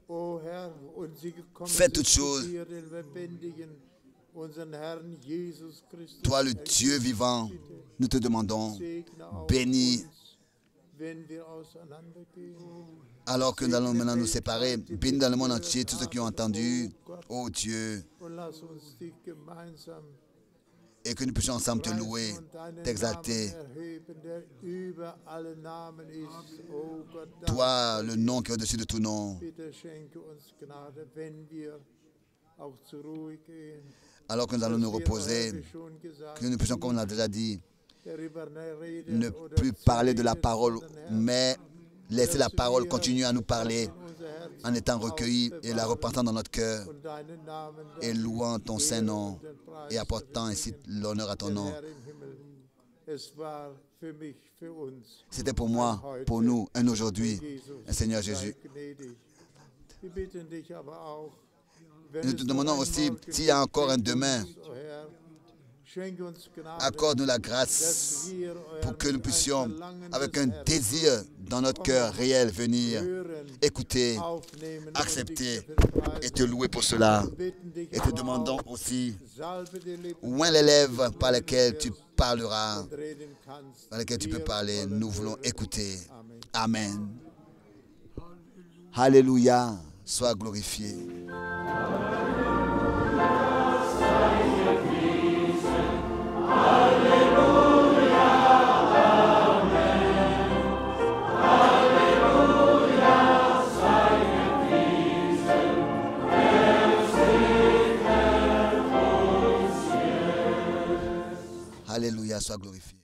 o Herr, und sie gekommen fait sind toutes zu choses. dir, den lebendigen, unseren Herrn Jesus Christus. toi le Dieu vivant, nous te demandons, Segne auch bénis uns, wenn wir auseinandergehen. alors que nous allons maintenant nous séparer, bénis dans le monde entier tous ceux qui ont entendu, ô Dieu, Und lass uns dich gemeinsam et que nous puissions ensemble te preisen louer, und deinen t'exalter. Namen erheben, der über alle Namen ist. O Gott, Toi, le nom qui est au-dessus de tout nom. bitte schenke uns Gnade, wenn wir auch zur Ruhe gehen. Alors que nous allons nous Wir, reposer, wie schon gesagt, que nous puissions, comme on l'a déjà dit, darüber reden ne oder plus parler de la reden, parole, sondern, Herr, mais laisser la dass parole wir continuer à nous parler unser Herz en étant recueillis et la aufbewahren repentant dans notre cœur und deinen Namen et louant ton saint nom den Preis et apportant ainsi l'honneur à ton nom. Herr im Himmel. Es war für mich, für uns. C'était pour moi, pour nous, un aujourd'hui, un Seigneur Jésus. Sei gnädig. Wir bitten dich aber auch, Nous te demandons aussi, s'il y a encore un demain, O Herr, schenke uns Gnade, accorde-nous la dass grâce wir pour que nous puissions, ein verlangendes avec un Herz désir dans notre cœur réel, venir hören, écouter, aufnehmen und accepter dich dafür et preisen. te louer pour cela. Wir bitten dich Et te aber demandons auch, aussi, salbe die Lippen, oint les lèvres par lesquelles tu parleras, und reden kannst. par lesquelles tu peux Wir parler. wollen Nous voulons hören. écouter. Amen. Amen. Alléluia. Sois glorifié. Alléluia, sois glorifié.